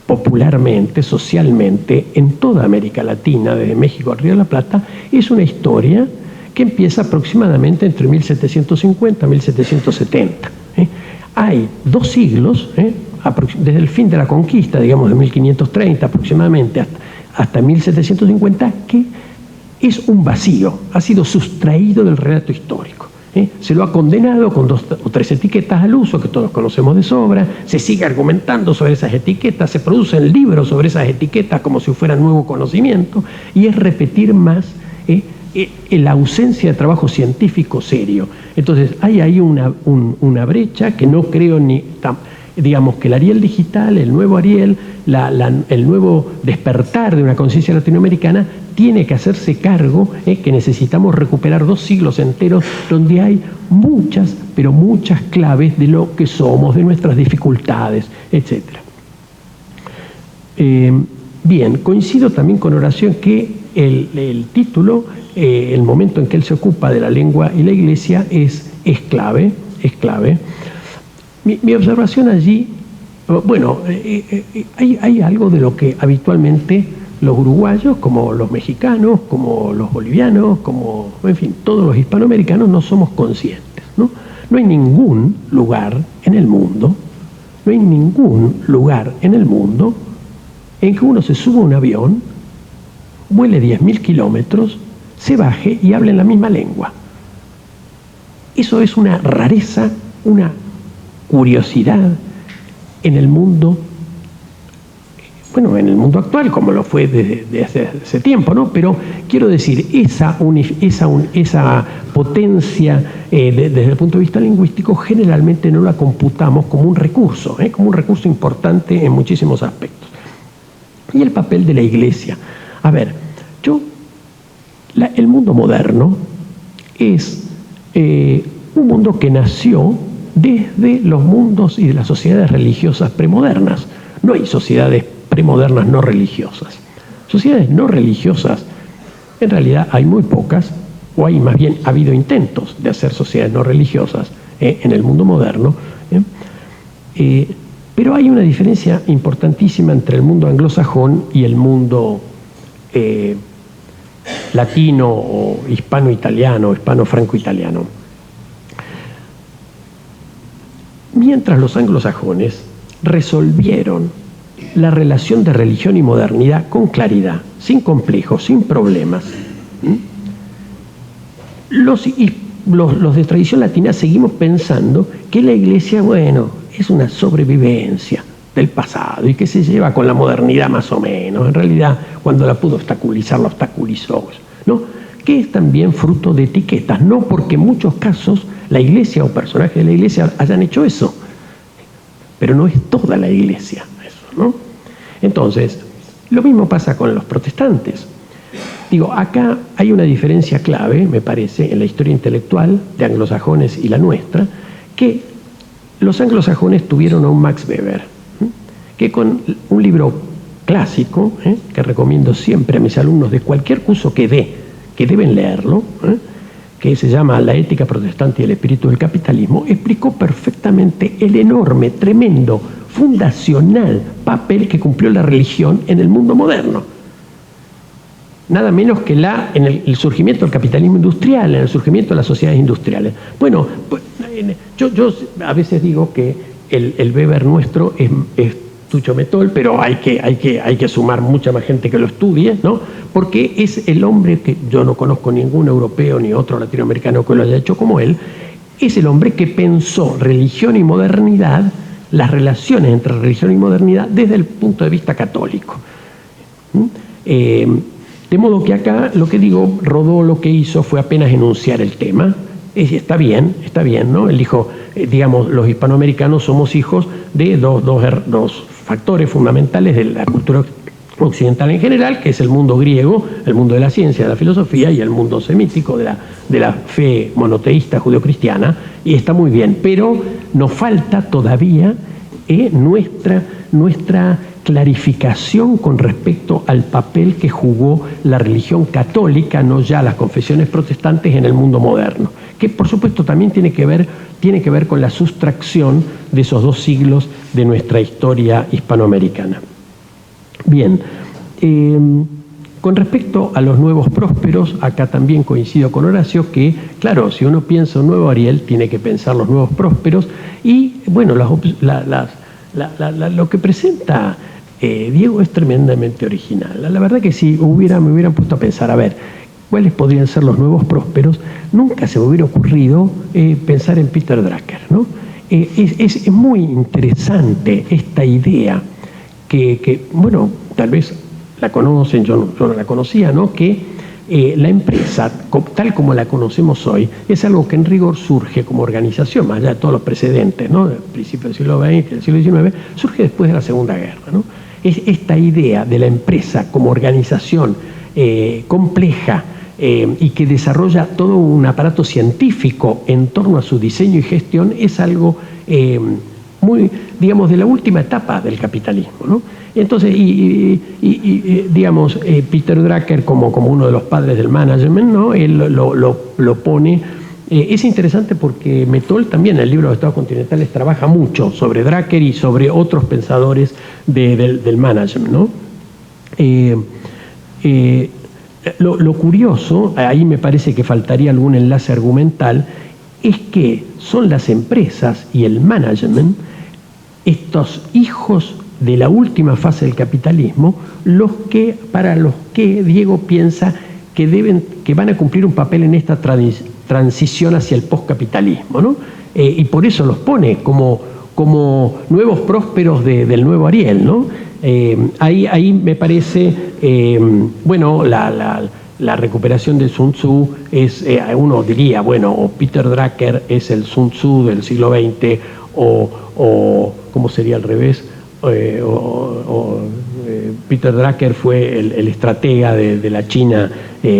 popularmente, socialmente, en toda América Latina, desde México al Río de la Plata, es una historia que empieza aproximadamente entre 1750 y 1770. Hay 2 siglos, desde el fin de la conquista, digamos de 1530 aproximadamente, hasta 1750, que es un vacío, ha sido sustraído del relato histórico. Se lo ha condenado con 2 o 3 etiquetas al uso que todos conocemos de sobra, se sigue argumentando sobre esas etiquetas, se producen libros sobre esas etiquetas como si fuera nuevo conocimiento, y es repetir más la ausencia de trabajo científico serio. Entonces hay ahí una brecha que no creo digamos que el Ariel digital, el nuevo Ariel, el nuevo despertar de una conciencia latinoamericana tiene que hacerse cargo que necesitamos recuperar 2 siglos enteros donde hay muchas, pero muchas claves de lo que somos, de nuestras dificultades, etc. Bien, coincido también con Horacio en que el título, el momento en que él se ocupa de la lengua y la iglesia es clave. Mi observación allí, bueno, hay algo de lo que habitualmente los uruguayos, como los mexicanos, como los bolivianos, como, en fin, todos los hispanoamericanos no somos conscientes, ¿no? No hay ningún lugar en el mundo en que uno se suba a un avión, vuele 10.000 kilómetros, se baje y hable en la misma lengua. Eso es una rareza, una curiosidad en el mundo bueno, en el mundo actual, como lo fue desde hace tiempo, ¿no? Pero quiero decir, esa potencia desde el punto de vista lingüístico generalmente no la computamos como un recurso importante en muchísimos aspectos. Y el papel de la Iglesia. A ver, el mundo moderno es un mundo que nació desde los mundos y de las sociedades religiosas premodernas. No hay sociedades premodernas no religiosas. Sociedades no religiosas, en realidad hay muy pocas, o hay más bien ha habido intentos de hacer sociedades no religiosas en el mundo moderno, pero hay una diferencia importantísima entre el mundo anglosajón y el mundo latino o hispano-italiano, hispano-franco-italiano. Mientras los anglosajones resolvieron la relación de religión y modernidad con claridad, sin complejos, sin problemas, los de tradición latina seguimos pensando que la Iglesia, bueno, es una sobrevivencia del pasado y que se lleva con la modernidad más o menos. En realidad, cuando la pudo obstaculizar, la obstaculizó, ¿no? Que es también fruto de etiquetas, no porque en muchos casos la Iglesia o personajes de la Iglesia hayan hecho eso, pero no es toda la Iglesia eso, ¿no? Entonces, lo mismo pasa con los protestantes. Digo, acá hay una diferencia clave, me parece, en la historia intelectual de anglosajones y la nuestra, que los anglosajones tuvieron a un Max Weber, que con un libro clásico, que recomiendo siempre a mis alumnos de cualquier curso que deben leerlo, que se llama La ética protestante y el espíritu del capitalismo, explicó perfectamente el enorme, tremendo, fundacional papel que cumplió la religión en el mundo moderno. Nada menos que en el surgimiento del capitalismo industrial, en el surgimiento de las sociedades industriales. Bueno, yo a veces digo que el Weber nuestro es Tucho Metol, pero hay que sumar mucha más gente que lo estudie, ¿no? Porque es el hombre que yo no conozco ningún europeo ni otro latinoamericano que lo haya hecho como él, es el hombre que pensó religión y modernidad, las relaciones entre religión y modernidad desde el punto de vista católico. De modo que acá, lo que digo, Rodó lo que hizo fue apenas enunciar el tema. Está bien, ¿no? Él dijo, digamos, los hispanoamericanos somos hijos de dos factores fundamentales de la cultura occidental en general, que es el mundo griego, el mundo de la ciencia, de la filosofía, y el mundo semítico de la fe monoteísta judeocristiana, y está muy bien, pero nos falta todavía nuestra clarificación con respecto al papel que jugó la religión católica, no ya las confesiones protestantes, en el mundo moderno, que por supuesto también tiene que ver con la sustracción de esos 2 siglos de nuestra historia hispanoamericana. Bien, con respecto a los nuevos prósperos, acá también coincido con Horacio que, claro, si uno piensa un nuevo Ariel, tiene que pensar los nuevos prósperos y, bueno, lo que presenta Diego es tremendamente original. La verdad que si me hubieran puesto a pensar, a ver, cuáles podrían ser los nuevos prósperos, nunca se me hubiera ocurrido pensar en Peter Drucker, ¿no? Es muy interesante esta idea que, bueno, tal vez la conocen, yo no la conocía, ¿no? Que la empresa, tal como la conocemos hoy, es algo que en rigor surge como organización, más allá de todos los precedentes, ¿no? Del principio del siglo XX, del siglo XIX, surge después de la Segunda Guerra, ¿no? Es esta idea de la empresa como organización compleja y que desarrolla todo un aparato científico en torno a su diseño y gestión, es algo muy, digamos, de la última etapa del capitalismo, ¿no? Entonces, digamos, Peter Drucker como uno de los padres del management, ¿no? Él lo pone. Es interesante porque Metol también en el libro de Estados Continentales trabaja mucho sobre Drucker y sobre otros pensadores del management, ¿no? Lo curioso, ahí me parece que faltaría algún enlace argumental, es que son las empresas y el management, estos hijos de la última fase del capitalismo, para los que Diego piensa que van a cumplir un papel en esta transición hacia el postcapitalismo, ¿no? Y por eso los pone como nuevos prósperos del nuevo Ariel, ¿no? Ahí me parece, bueno, la recuperación del Sun Tzu es, uno diría, bueno, o Peter Drucker es el Sun Tzu del siglo XX, o ¿cómo sería al revés? Peter Drucker fue el estratega de la China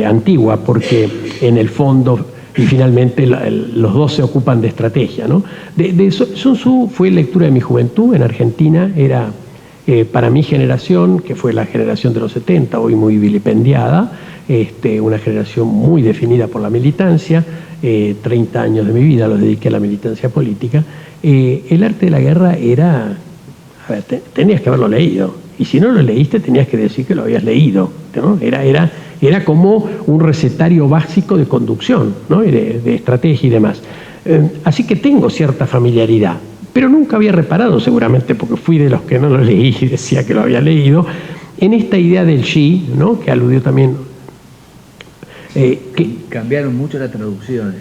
antigua, porque en el fondo y finalmente los dos se ocupan de estrategia, ¿no? Sun Tzu fue lectura de mi juventud en Argentina, era para mi generación, que fue la generación de los 70, hoy muy vilipendiada, una generación muy definida por la militancia, 30 años de mi vida los dediqué a la militancia política. El arte de la guerra era, a ver, tenías que haberlo leído, y si no lo leíste tenías que decir que lo habías leído, ¿no? Era como un recetario básico de conducción, ¿no? de estrategia y demás. Así que tengo cierta familiaridad, pero nunca había reparado, seguramente porque fui de los que no lo leí y decía que lo había leído, en esta idea del Xi, ¿no? Que aludió también. Cambiaron mucho las traducciones.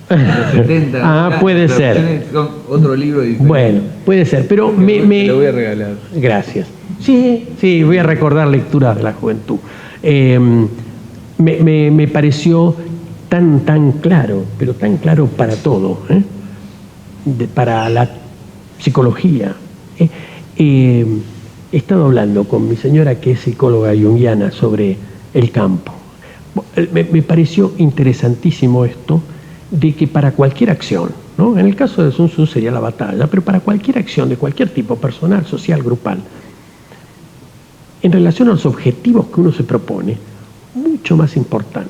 Los 70, puede ser. Son otro libro diferente. Bueno, puede ser, pero te lo voy a regalar. Gracias. Sí, voy a recordar lecturas de la juventud. Me pareció tan claro, pero tan claro para todo, para la psicología. He estado hablando con mi señora, que es psicóloga junguiana, sobre el campo. Me pareció interesantísimo esto de que para cualquier acción, ¿no? En el caso de Sun Tzu sería la batalla, pero para cualquier acción de cualquier tipo, personal, social, grupal, en relación a los objetivos que uno se propone, mucho más importante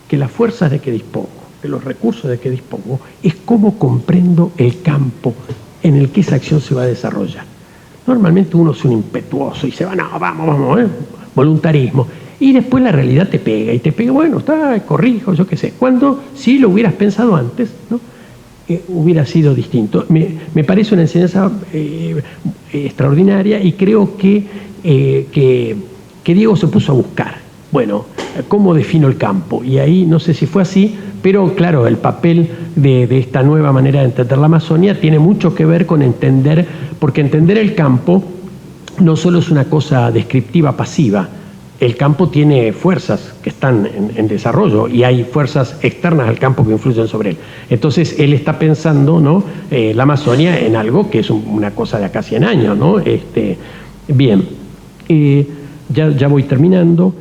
que las fuerzas de que dispongo, que los recursos de que dispongo, es cómo comprendo el campo en el que esa acción se va a desarrollar. Normalmente uno es un impetuoso y se va, no, vamos, voluntarismo. Y después la realidad te pega, bueno, corrijo, yo qué sé. Cuando si lo hubieras pensado antes, ¿no? Hubiera sido distinto. Me parece una enseñanza extraordinaria, y creo que Diego se puso a buscar, bueno, ¿cómo defino el campo? Y ahí no sé si fue así, pero claro, el papel de esta nueva manera de entender la Amazonia tiene mucho que ver con entender, porque entender el campo no solo es una cosa descriptiva pasiva. El campo tiene fuerzas que están en desarrollo, y hay fuerzas externas al campo que influyen sobre él. Entonces él está pensando, ¿no? La Amazonia en algo que es una cosa de acá 100 años, ¿no? Bien, ya voy terminando.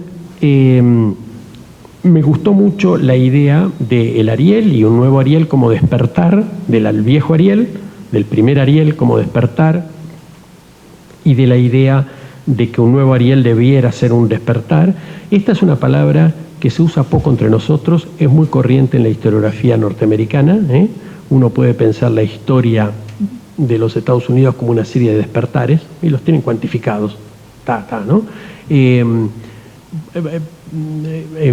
Me gustó mucho la idea del Ariel y un nuevo Ariel como despertar, del viejo Ariel, del primer Ariel como despertar, y de la idea de que un nuevo Ariel debiera ser un despertar. Esta es una palabra que se usa poco entre nosotros, es muy corriente en la historiografía norteamericana. Uno puede pensar la historia de los Estados Unidos como una serie de despertares, y los tienen cuantificados, ¿no? En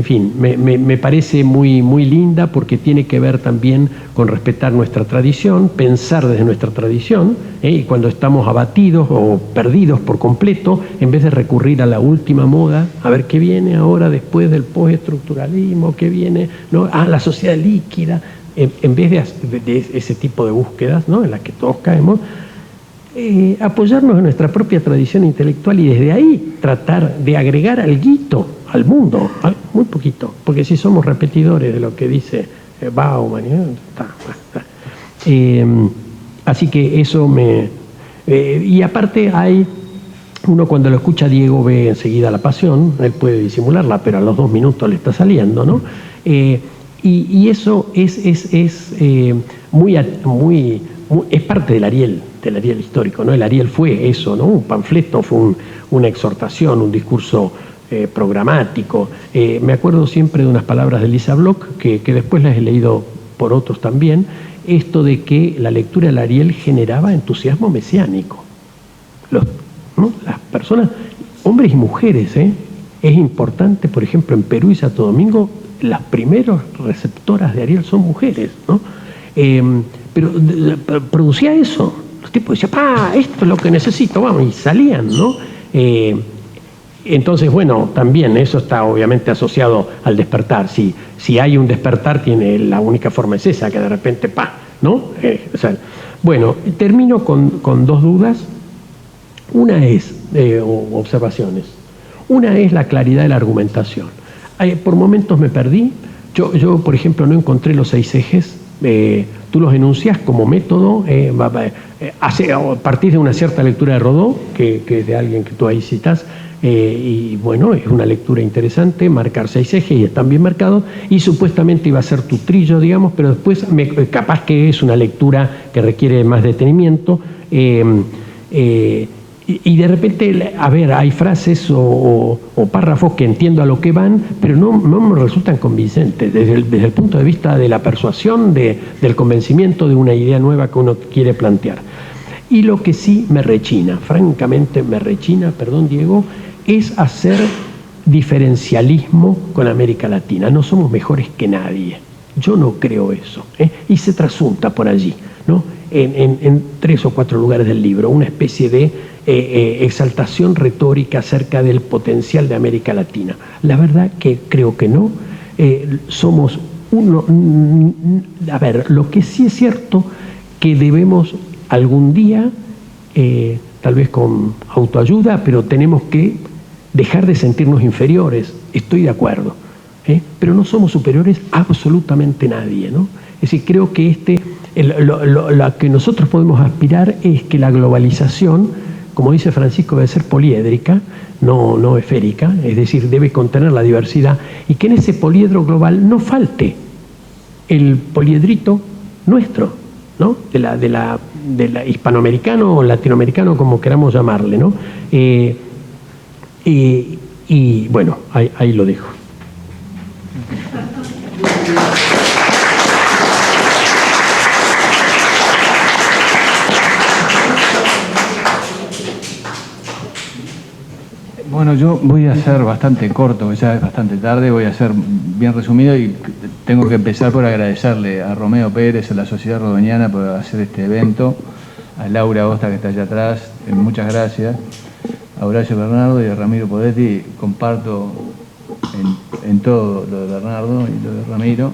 fin, me parece muy linda, porque tiene que ver también con respetar nuestra tradición, pensar desde nuestra tradición, y cuando estamos abatidos o perdidos por completo, en vez de recurrir a la última moda, a ver qué viene ahora después del postestructuralismo, qué viene, ¿no? La sociedad líquida, en vez de ese tipo de búsquedas, ¿no? En las que todos caemos, apoyarnos en nuestra propia tradición intelectual, y desde ahí tratar de agregar alguito al mundo, muy poquito, porque si somos repetidores de lo que dice Bauman, así que eso y aparte uno cuando lo escucha a Diego ve enseguida la pasión, él puede disimularla, pero a los 2 minutos le está saliendo, ¿no? Y eso es parte del Ariel histórico, ¿no? El Ariel fue eso, ¿no? Un panfleto, fue una exhortación, un discurso programático. Me acuerdo siempre de unas palabras de Lisa Bloch, que después las he leído por otros también, esto de que la lectura del Ariel generaba entusiasmo mesiánico. ¿No? Las personas, hombres y mujeres, es importante, por ejemplo, en Perú y Santo Domingo, las primeras receptoras de Ariel son mujeres, ¿no? Pero producía eso. Los tipos decían, esto es lo que necesito, vamos, y salían, ¿no? Entonces, bueno, también eso está obviamente asociado al despertar. Si hay un despertar, la única forma es esa, que de repente, ¿no? Bueno, termino con 2 dudas. Una es, observaciones. Una es la claridad de la argumentación. Por momentos me perdí. Yo, por ejemplo, no encontré los 6 ejes. Tú los enuncias como método, a partir de una cierta lectura de Rodó, que es de alguien que tú ahí citas, y bueno, es una lectura interesante, marcar 6 ejes y están bien marcados, y supuestamente iba a ser tu trillo, digamos, pero después capaz que es una lectura que requiere más detenimiento, y de repente, a ver, hay frases o párrafos que entiendo a lo que van, pero no me resultan convincentes desde el punto de vista de la persuasión, del convencimiento de una idea nueva que uno quiere plantear. Y lo que sí me rechina, francamente me rechina, perdón Diego, es hacer diferencialismo con América Latina. No somos mejores que nadie. Yo no creo eso, y se trasunta por allí, ¿no? En 3 o 4 lugares del libro, una especie de exaltación retórica acerca del potencial de América Latina. La verdad que creo que no. Somos uno. A ver, lo que sí es cierto que debemos algún día, tal vez con autoayuda, pero tenemos que dejar de sentirnos inferiores. Estoy de acuerdo, pero no somos superiores a absolutamente nadie, ¿no? Es decir, creo que lo que nosotros podemos aspirar es que la globalización, como dice Francisco, debe ser poliédrica, no esférica, es decir, debe contener la diversidad, y que en ese poliedro global no falte el poliedrito nuestro, ¿no? De la hispanoamericano o latinoamericano, como queramos llamarle, ¿no? Y bueno, ahí lo dejo. Bueno, yo voy a ser bastante corto, ya es bastante tarde, voy a ser bien resumido y tengo que empezar por agradecerle a Romeo Pérez, a la Sociedad Rodoniana por hacer este evento, a Laura Osta que está allá atrás, muchas gracias, a Horacio Bernardo y a Ramiro Podetti, comparto en todo lo de Bernardo y lo de Ramiro.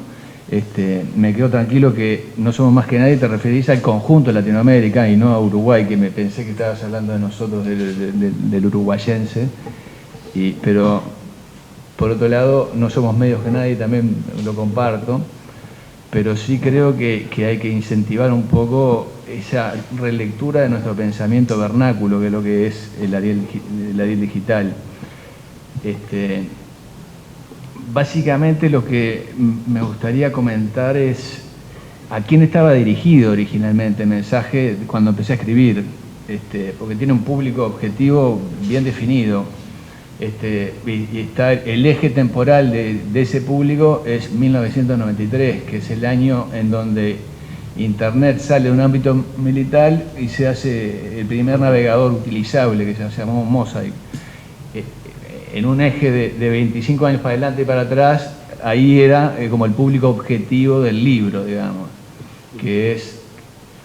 Me quedo tranquilo que no somos más que nadie, te referís al conjunto de Latinoamérica y no a Uruguay, que me pensé que estabas hablando de nosotros, del uruguayense, pero por otro lado no somos medios que nadie, también lo comparto, pero sí creo que hay que incentivar un poco esa relectura de nuestro pensamiento vernáculo, que es lo que es el Ariel digital. Básicamente lo que me gustaría comentar es a quién estaba dirigido originalmente el mensaje cuando empecé a escribir, porque tiene un público objetivo bien definido, y está el eje temporal de ese público es 1993, que es el año en donde Internet sale de un ámbito militar y se hace el primer navegador utilizable, que se llamó Mosaic. En un eje de 25 años para adelante y para atrás, ahí era como el público objetivo del libro, digamos, que es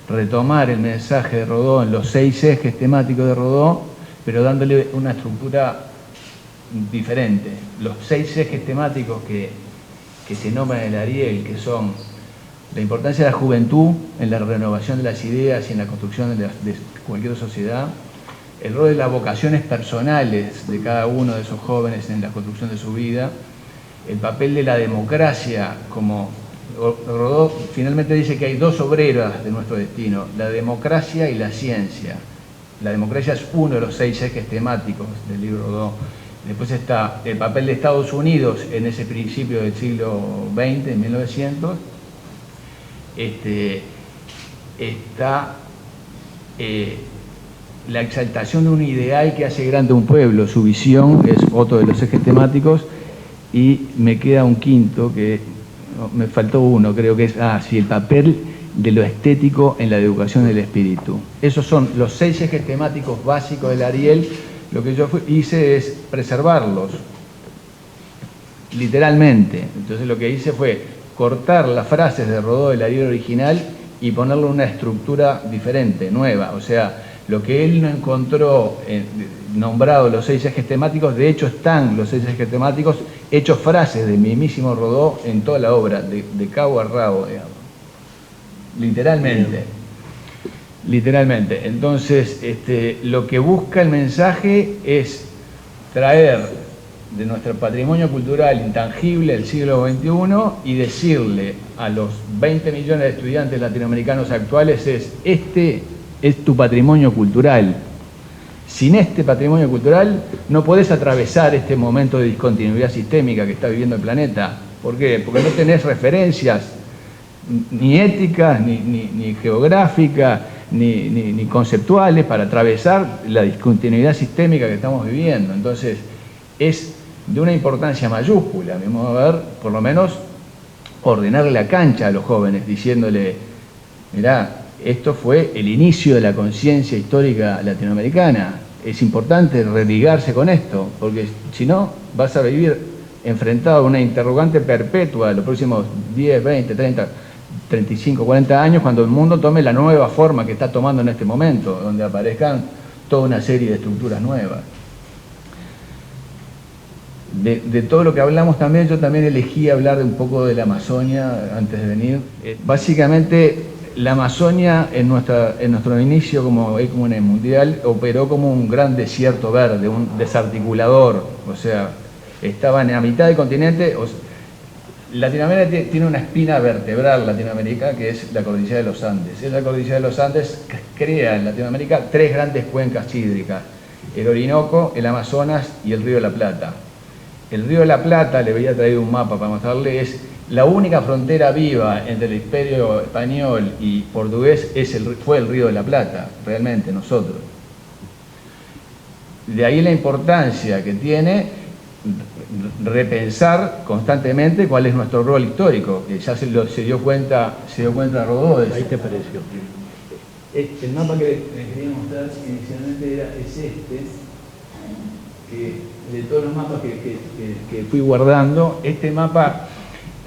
retomar el mensaje de Rodó en los 6 ejes temáticos de Rodó, pero dándole una estructura diferente. Los 6 ejes temáticos que se nombran en el Ariel, que son la importancia de la juventud en la renovación de las ideas y en la construcción de cualquier sociedad, el rol de las vocaciones personales de cada uno de esos jóvenes en la construcción de su vida, el papel de la democracia, como Rodó finalmente dice que hay 2 obreras de nuestro destino, la democracia y la ciencia. La democracia es uno de los 6 ejes temáticos del libro Rodó. Después está el papel de Estados Unidos en ese principio del siglo XX, en 1900. Está la exaltación de un ideal que hace grande un pueblo, su visión es otro de los ejes temáticos, y me queda un quinto, que me faltó uno, creo que es, el papel de lo estético en la educación del espíritu. Esos son los 6 ejes temáticos básicos del Ariel. Lo que yo hice es preservarlos, literalmente. Entonces lo que hice fue cortar las frases de Rodó del Ariel original y ponerle una estructura diferente, nueva, o sea, lo que él no encontró nombrado los 6 ejes temáticos, de hecho están los 6 ejes temáticos hechos frases del mismísimo Rodó en toda la obra, de cabo a rabo, digamos. Literalmente. literalmente. Entonces, lo que busca el mensaje es traer de nuestro patrimonio cultural intangible del siglo XXI y decirle a los 20 millones de estudiantes latinoamericanos actuales este es tu patrimonio cultural. Sin este patrimonio cultural no podés atravesar este momento de discontinuidad sistémica que está viviendo el planeta. ¿Por qué? Porque no tenés referencias ni éticas, ni geográficas, ni conceptuales para atravesar la discontinuidad sistémica que estamos viviendo. Entonces, es de una importancia mayúscula, a mi modo de ver, por lo menos ordenarle la cancha a los jóvenes, diciéndole, mirá, esto fue el inicio de la conciencia histórica latinoamericana, es importante religarse con esto, porque si no, vas a vivir enfrentado a una interrogante perpetua de los próximos 10, 20, 30, 35, 40 años, cuando el mundo tome la nueva forma que está tomando en este momento, donde aparezcan toda una serie de estructuras nuevas. De todo lo que hablamos también, yo también elegí hablar de un poco de la Amazonia antes de venir. Básicamente, la Amazonia en nuestro inicio como Ecumene Mundial operó como un gran desierto verde, un desarticulador, o sea, estaban a mitad del continente. Latinoamérica tiene una espina vertebral latinoamericana que es la cordillera de los Andes. Esa cordillera de los Andes crea en Latinoamérica 3 grandes cuencas hídricas: el Orinoco, el Amazonas y el Río de la Plata. El Río de la Plata, le había traído un mapa para mostrarle, es la única frontera viva entre el Imperio español y portugués, fue el Río de la Plata, realmente nosotros. De ahí la importancia que tiene repensar constantemente cuál es nuestro rol histórico, que ya se dio cuenta Rodó de eso. Ahí te pareció. El mapa que les quería mostrar inicialmente es que de todos los mapas que fui guardando, este mapa,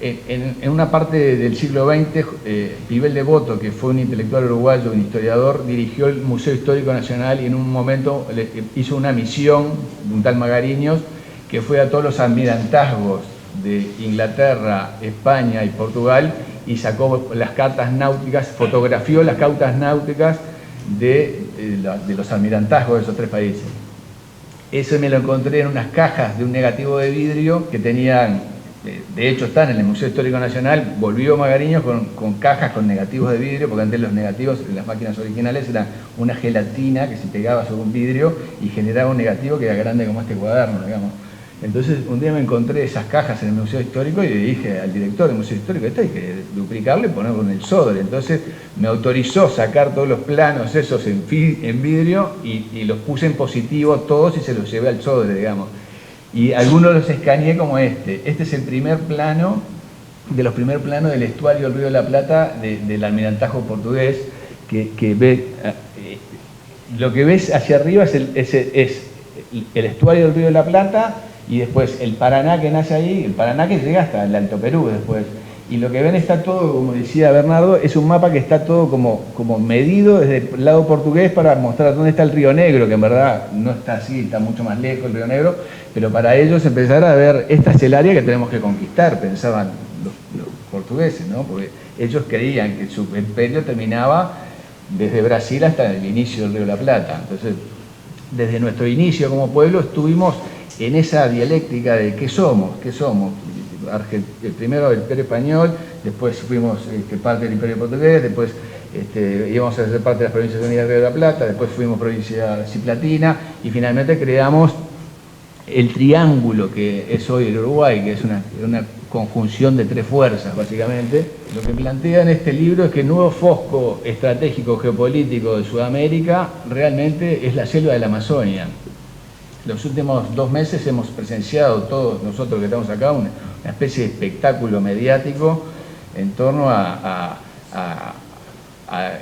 en una parte del siglo XX, Pibel Devoto, que fue un intelectual uruguayo, un historiador, dirigió el Museo Histórico Nacional y en un momento hizo una misión de un tal Magariños, que fue a todos los almirantazgos de Inglaterra, España y Portugal y sacó las cartas náuticas, fotografió las cartas náuticas de los almirantazgos de esos 3 países. Eso me lo encontré en unas cajas de un negativo de vidrio que tenían, de hecho están en el Museo Histórico Nacional. Volvió Magariños con cajas con negativos de vidrio, porque antes los negativos en las máquinas originales eran una gelatina que se pegaba sobre un vidrio y generaba un negativo que era grande como este cuaderno, digamos. Entonces un día me encontré esas cajas en el Museo Histórico y le dije al director del Museo Histórico, esto hay que duplicarlo y ponerlo en el Sodre. Entonces me autorizó sacar todos los planos esos en vidrio y los puse en positivo todos y se los llevé al Sodre, digamos. Y algunos los escaneé como este. Este es el primer plano, de los primeros planos del estuario del Río de la Plata del almirantazgo portugués, que ve, lo que ves hacia arriba es el estuario del Río de la Plata. Y después el Paraná que nace ahí, el Paraná que llega hasta el Alto Perú después. Y lo que ven está todo, como decía Bernardo, es un mapa que está todo como medido desde el lado portugués para mostrar dónde está el Río Negro, que en verdad no está así, está mucho más lejos el Río Negro, pero para ellos empezar a ver, esta es el área que tenemos que conquistar, pensaban los portugueses, ¿no? Porque ellos creían que su imperio terminaba desde Brasil hasta el inicio del Río de la Plata. Entonces, desde nuestro inicio como pueblo estuvimos en esa dialéctica de qué somos. Primero el Imperio Español, después fuimos parte del Imperio Portugués, después íbamos a ser parte de las Provincias Unidas del Río de la Plata, después fuimos provincia ciplatina y finalmente creamos el triángulo que es hoy el Uruguay, que es una conjunción de 3 fuerzas básicamente. Lo que plantea en este libro es que el nuevo fosco estratégico geopolítico de Sudamérica realmente es la selva de la Amazonia. Los últimos 2 meses hemos presenciado, todos nosotros que estamos acá, una especie de espectáculo mediático en torno a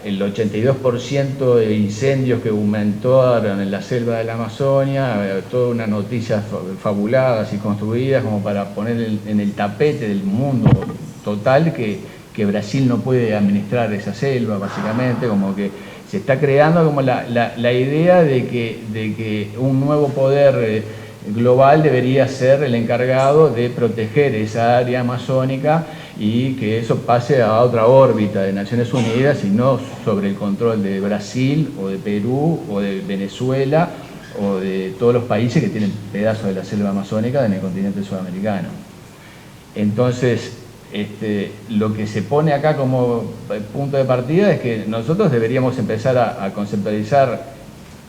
el 82% de incendios que aumentaron en la selva de la Amazonia, toda una noticia fabuladas y construidas como para poner en el tapete del mundo total que Brasil no puede administrar esa selva, básicamente, como que se está creando como la idea de que un nuevo poder global debería ser el encargado de proteger esa área amazónica y que eso pase a otra órbita de Naciones Unidas y no sobre el control de Brasil o de Perú o de Venezuela o de todos los países que tienen pedazos de la selva amazónica en el continente sudamericano. Entonces, lo que se pone acá como punto de partida es que nosotros deberíamos empezar a conceptualizar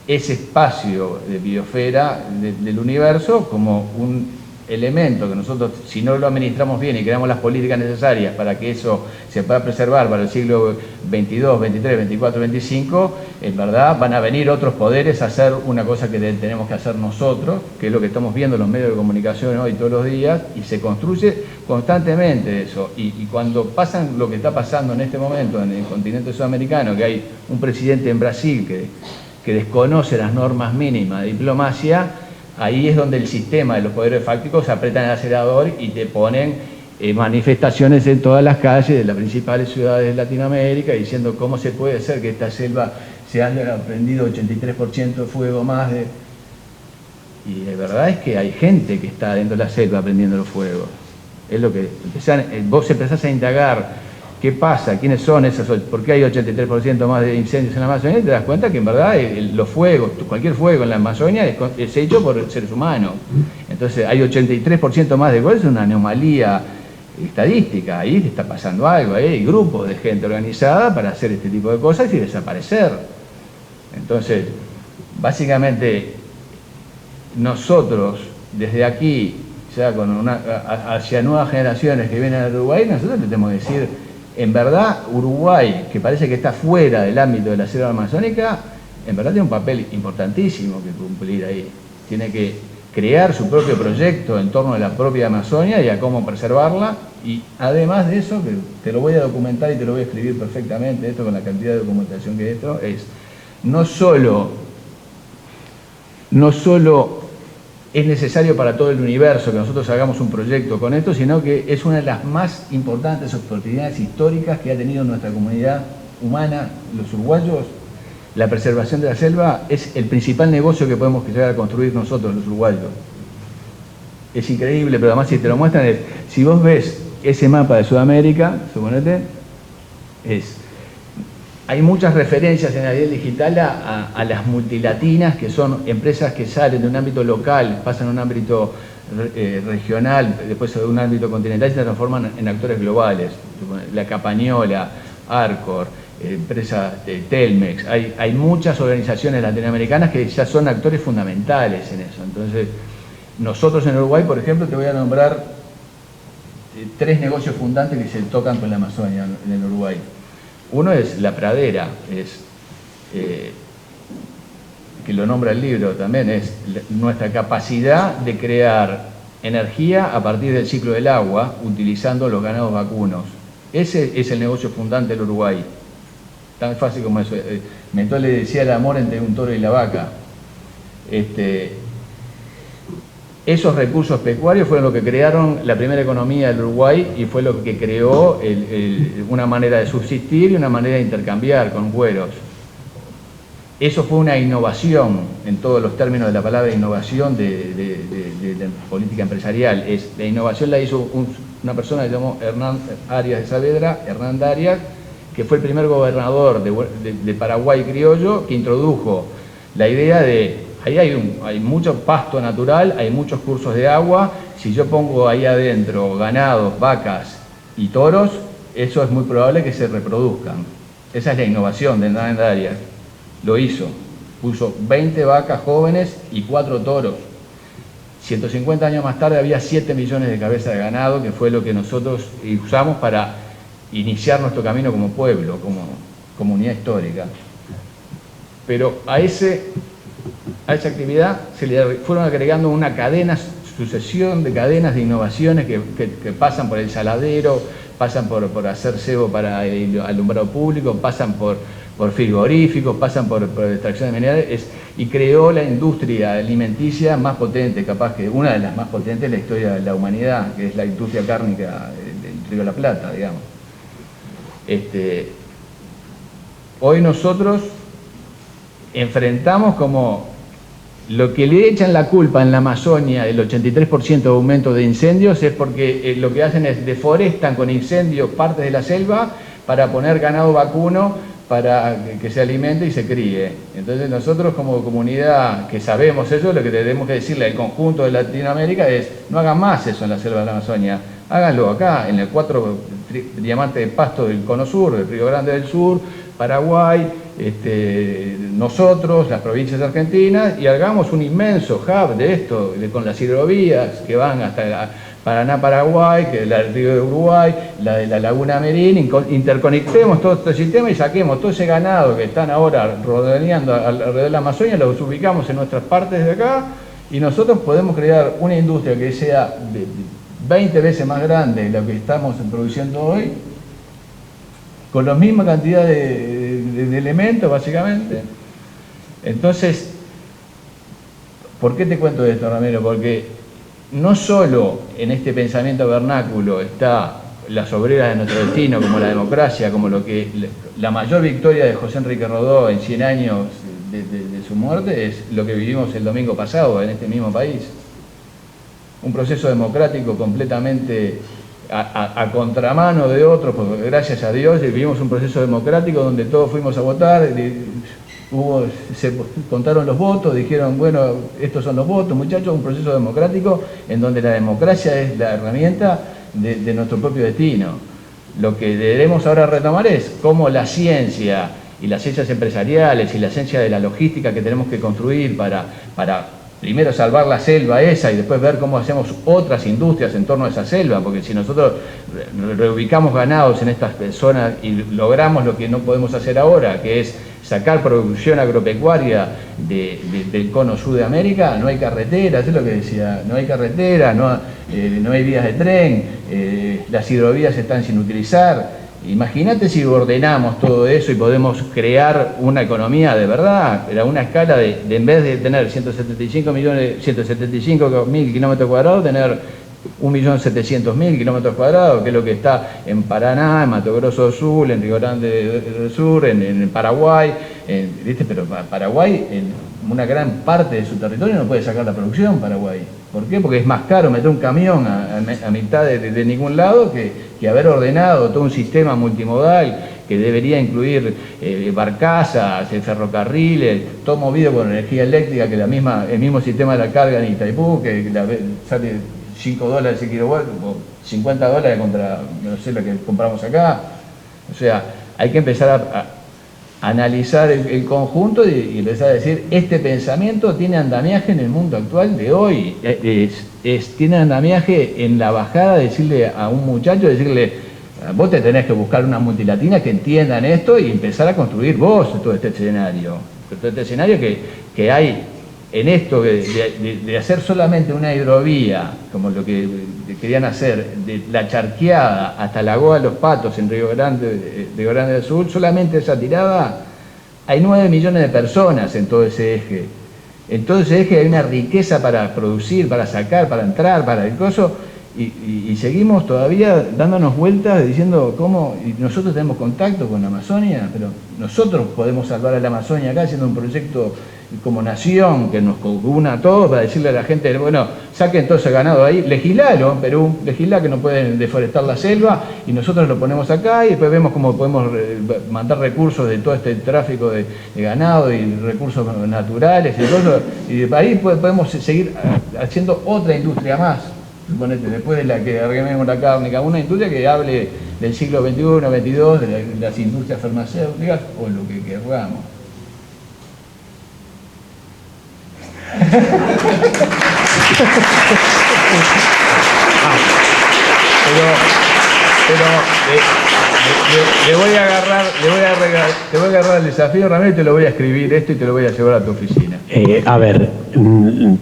ese espacio de biosfera del universo como un elemento que nosotros, si no lo administramos bien y creamos las políticas necesarias para que eso se pueda preservar para el siglo 22, 23, 24, 25, en verdad van a venir otros poderes a hacer una cosa que tenemos que hacer nosotros, que es lo que estamos viendo en los medios de comunicación hoy todos los días, y se construye constantemente eso. Y cuando pasan lo que está pasando en este momento en el continente sudamericano, que hay un presidente en Brasil que desconoce las normas mínimas de diplomacia, ahí es donde el sistema de los poderes fácticos apretan el acelerador y te ponen manifestaciones en todas las calles de las principales ciudades de Latinoamérica diciendo cómo se puede ser que esta selva se haya prendido 83% de fuego más de... Y la verdad es que hay gente que está dentro de la selva prendiendo los fuegos. Es lo que vos empezás a indagar qué pasa, quiénes son esos, por qué hay 83% más de incendios en la Amazonia, y te das cuenta que en verdad los fuegos, cualquier fuego en la Amazonia es hecho por seres humanos. Entonces hay 83% más de fuego, es una anomalía estadística, ahí está pasando algo, hay grupos de gente organizada para hacer este tipo de cosas y desaparecer. Entonces, básicamente, nosotros desde aquí, ya hacia nuevas generaciones que vienen a Uruguay, nosotros le tenemos que decir, en verdad, Uruguay, que parece que está fuera del ámbito de la selva amazónica, en verdad tiene un papel importantísimo que cumplir ahí. Tiene que crear su propio proyecto en torno a la propia Amazonia y a cómo preservarla. Y además de eso, que te lo voy a documentar y te lo voy a escribir perfectamente, esto con la cantidad de documentación que esto es, no solo es necesario para todo el universo que nosotros hagamos un proyecto con esto, sino que es una de las más importantes oportunidades históricas que ha tenido nuestra comunidad humana, los uruguayos. La preservación de la selva es el principal negocio que podemos llegar a construir nosotros, los uruguayos. Es increíble, pero además si te lo muestran, si vos ves ese mapa de Sudamérica, suponete, hay muchas referencias en la nivel digital a las multilatinas, que son empresas que salen de un ámbito local, pasan a un ámbito regional, después de un ámbito continental y se transforman en actores globales. La Capañola, Arcor, empresa Telmex, hay muchas organizaciones latinoamericanas que ya son actores fundamentales en eso. Entonces, nosotros en Uruguay, por ejemplo, te voy a nombrar 3 negocios fundantes que se tocan con la Amazonia en el Uruguay. Uno es la pradera, que lo nombra el libro también, es nuestra capacidad de crear energía a partir del ciclo del agua, utilizando los ganados vacunos. Ese es el negocio fundante del Uruguay. Tan fácil como eso. Mentón le decía el amor entre un toro y la vaca. Esos recursos pecuarios fueron lo que crearon la primera economía del Uruguay y fue lo que creó una manera de subsistir y una manera de intercambiar con cueros. Eso fue una innovación en todos los términos de la palabra innovación de política empresarial. La innovación la hizo una persona que se llamó Hernán Arias de Saavedra, Hernán Arias, que fue el primer gobernador de Paraguay criollo, que introdujo la idea de ahí hay mucho pasto natural, hay muchos cursos de agua. Si yo pongo ahí adentro ganados, vacas y toros, eso es muy probable que se reproduzcan. Esa es la innovación de Hernán Arias. Lo hizo. Puso 20 vacas jóvenes y 4 toros. 150 años más tarde había 7 millones de cabezas de ganado, que fue lo que nosotros usamos para iniciar nuestro camino como pueblo, como comunidad histórica. Pero a esa actividad se le fueron agregando una sucesión de cadenas de innovaciones que pasan por el saladero, pasan por hacer cebo para el alumbrado público, pasan por frigoríficos, pasan por extracción de minerales, y creó la industria alimenticia más potente, capaz que una de las más potentes en la historia de la humanidad, que es la industria cárnica del Río de la Plata, digamos. Hoy nosotros enfrentamos como lo que le echan la culpa en la Amazonia, el 83% de aumento de incendios, es porque lo que hacen es deforestan con incendios partes de la selva para poner ganado vacuno para que se alimente y se críe. Entonces nosotros como comunidad que sabemos eso, lo que tenemos que decirle al conjunto de Latinoamérica es: no hagan más eso en la selva de la Amazonia, háganlo acá, en el 4 diamantes de pasto del Cono Sur, del Río Grande del Sur, Paraguay, nosotros, las provincias argentinas, y hagamos un inmenso hub de esto, con las hidrovías que van hasta Paraná, Paraguay, que es el río de Uruguay, la de la Laguna Merín, interconectemos todo este sistema y saquemos todo ese ganado que están ahora rodeando alrededor de la Amazonia, los ubicamos en nuestras partes de acá, y nosotros podemos crear una industria que sea 20 veces más grande de lo que estamos produciendo hoy, con la misma cantidad de elementos, básicamente. Entonces, ¿por qué te cuento esto, Ramiro? Porque no solo en este pensamiento vernáculo está las obreras de nuestro destino, como la democracia, como la mayor victoria de José Enrique Rodó en 100 años de su muerte, es lo que vivimos el domingo pasado en este mismo país. Un proceso democrático completamente a contramano de otros, porque gracias a Dios vivimos un proceso democrático donde todos fuimos a votar, se contaron los votos, dijeron, bueno, estos son los votos, muchachos, un proceso democrático en donde la democracia es la herramienta de nuestro propio destino. Lo que debemos ahora retomar es cómo la ciencia y las ciencias empresariales y la ciencia de la logística que tenemos que construir para primero salvar la selva esa y después ver cómo hacemos otras industrias en torno a esa selva, porque si nosotros reubicamos ganados en estas zonas y logramos lo que no podemos hacer ahora, que es sacar producción agropecuaria del cono sur de América, no hay carreteras, es lo que decía, no hay carretera, no hay vías de tren, las hidrovías están sin utilizar. Imagínate si ordenamos todo eso y podemos crear una economía de verdad, a una escala de en vez de tener 175.000 kilómetros cuadrados, tener 1.700.000 kilómetros cuadrados, que es lo que está en Paraná, en Mato Grosso do Sul, en Río Grande del Sur, en Paraguay, ¿viste? Pero Paraguay, en una gran parte de su territorio no puede sacar la producción Paraguay. ¿Por qué? Porque es más caro meter un camión a mitad de ningún lado que haber ordenado todo un sistema multimodal que debería incluir barcazas, ferrocarriles, todo movido con energía eléctrica, que el mismo sistema de la carga en Itaipú, que sale $5 el kilowatt, o $50 contra, no sé, lo que compramos acá. O sea, hay que empezar a analizar el conjunto y empezar a decir, este pensamiento tiene andamiaje en el mundo actual de hoy, tiene andamiaje en la bajada, decirle a un muchacho, decirle, vos te tenés que buscar una multilatina que entiendan esto y empezar a construir vos todo este escenario que hay en esto de hacer solamente una hidrovía, como lo que querían hacer, de la Charqueada hasta Lagoa de los Patos en Río Grande del Sur, solamente esa tirada, hay 9 millones de personas en todo ese eje. En todo ese eje hay una riqueza para producir, para sacar, para entrar, para el coso, y seguimos todavía dándonos vueltas diciendo cómo, y nosotros tenemos contacto con la Amazonia, pero nosotros podemos salvar a la Amazonia acá haciendo un proyecto como nación que nos una a todos para decirle a la gente, bueno, saquen todo ese ganado ahí, legislalo en Perú, legislá que no pueden deforestar la selva y nosotros lo ponemos acá y después vemos cómo podemos mandar recursos de todo este tráfico de ganado y recursos naturales y todo eso, y de ahí podemos seguir haciendo otra industria más. Suponete, después de la que arreglemos la cárnica, una industria que hable del siglo XXI, XXII, de las industrias farmacéuticas o lo que querramos. Le voy a agarrar el desafío, Ramiro, y te lo voy a escribir esto y te lo voy a llevar a tu oficina. A ver,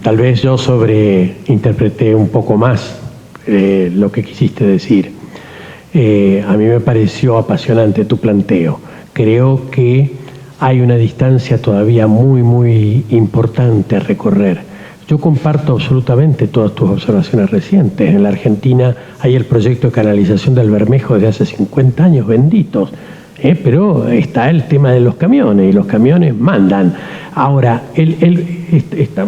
tal vez yo sobreinterpreté un poco más lo que quisiste decir. A mí me pareció apasionante tu planteo. Creo que hay una distancia todavía muy, muy importante a recorrer. Yo comparto absolutamente todas tus observaciones recientes. En la Argentina hay el proyecto de canalización del Bermejo desde hace 50 años, benditos. pero está el tema de los camiones, y los camiones mandan. Ahora,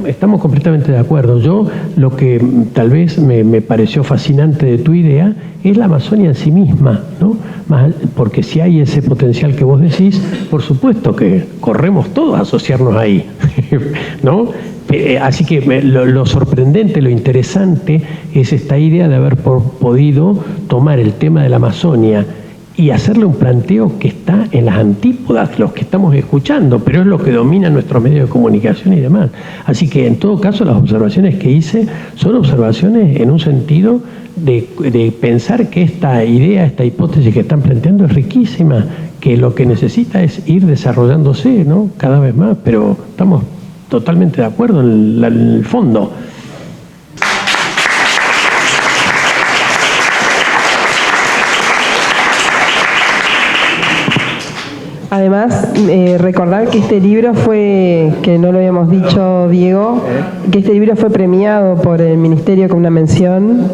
estamos completamente de acuerdo. Yo, lo que tal vez me pareció fascinante de tu idea es la Amazonia en sí misma, ¿no? Porque si hay ese potencial que vos decís, por supuesto que corremos todos a asociarnos ahí, ¿no? Así que lo sorprendente, lo interesante es esta idea de haber podido tomar el tema de la Amazonia y hacerle un planteo que está en las antípodas, los que estamos escuchando, pero es lo que domina nuestros medios de comunicación y demás. Así que en todo caso las observaciones que hice son observaciones en un sentido de pensar que esta idea, esta hipótesis que están planteando es riquísima, que lo que necesita es ir desarrollándose, ¿no? Cada vez más, pero estamos totalmente de acuerdo en el fondo. Además, recordar que este libro fue, que no lo habíamos dicho, Diego, que este libro fue premiado por el Ministerio con una mención,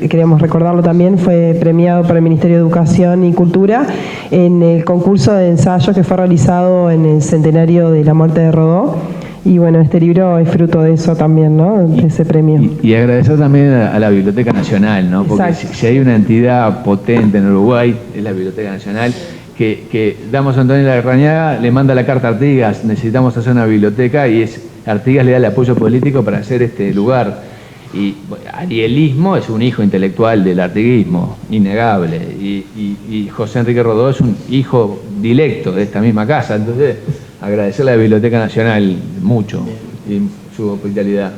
queremos recordarlo también, fue premiado por el Ministerio de Educación y Cultura en el concurso de ensayo que fue realizado en el centenario de la muerte de Rodó. Y bueno, este libro es fruto de eso también, ¿no? De ese premio. Y agradecer también a la Biblioteca Nacional, ¿no? Porque si hay una entidad potente en Uruguay, es la Biblioteca Nacional, que Damos Antonio Larrañaga le manda la carta a Artigas, necesitamos hacer una biblioteca, y Artigas le da el apoyo político para hacer este lugar. Y Arielismo es un hijo intelectual del artiguismo, innegable, y José Enrique Rodó es un hijo directo de esta misma casa. Entonces, agradecerle a la Biblioteca Nacional mucho y su hospitalidad.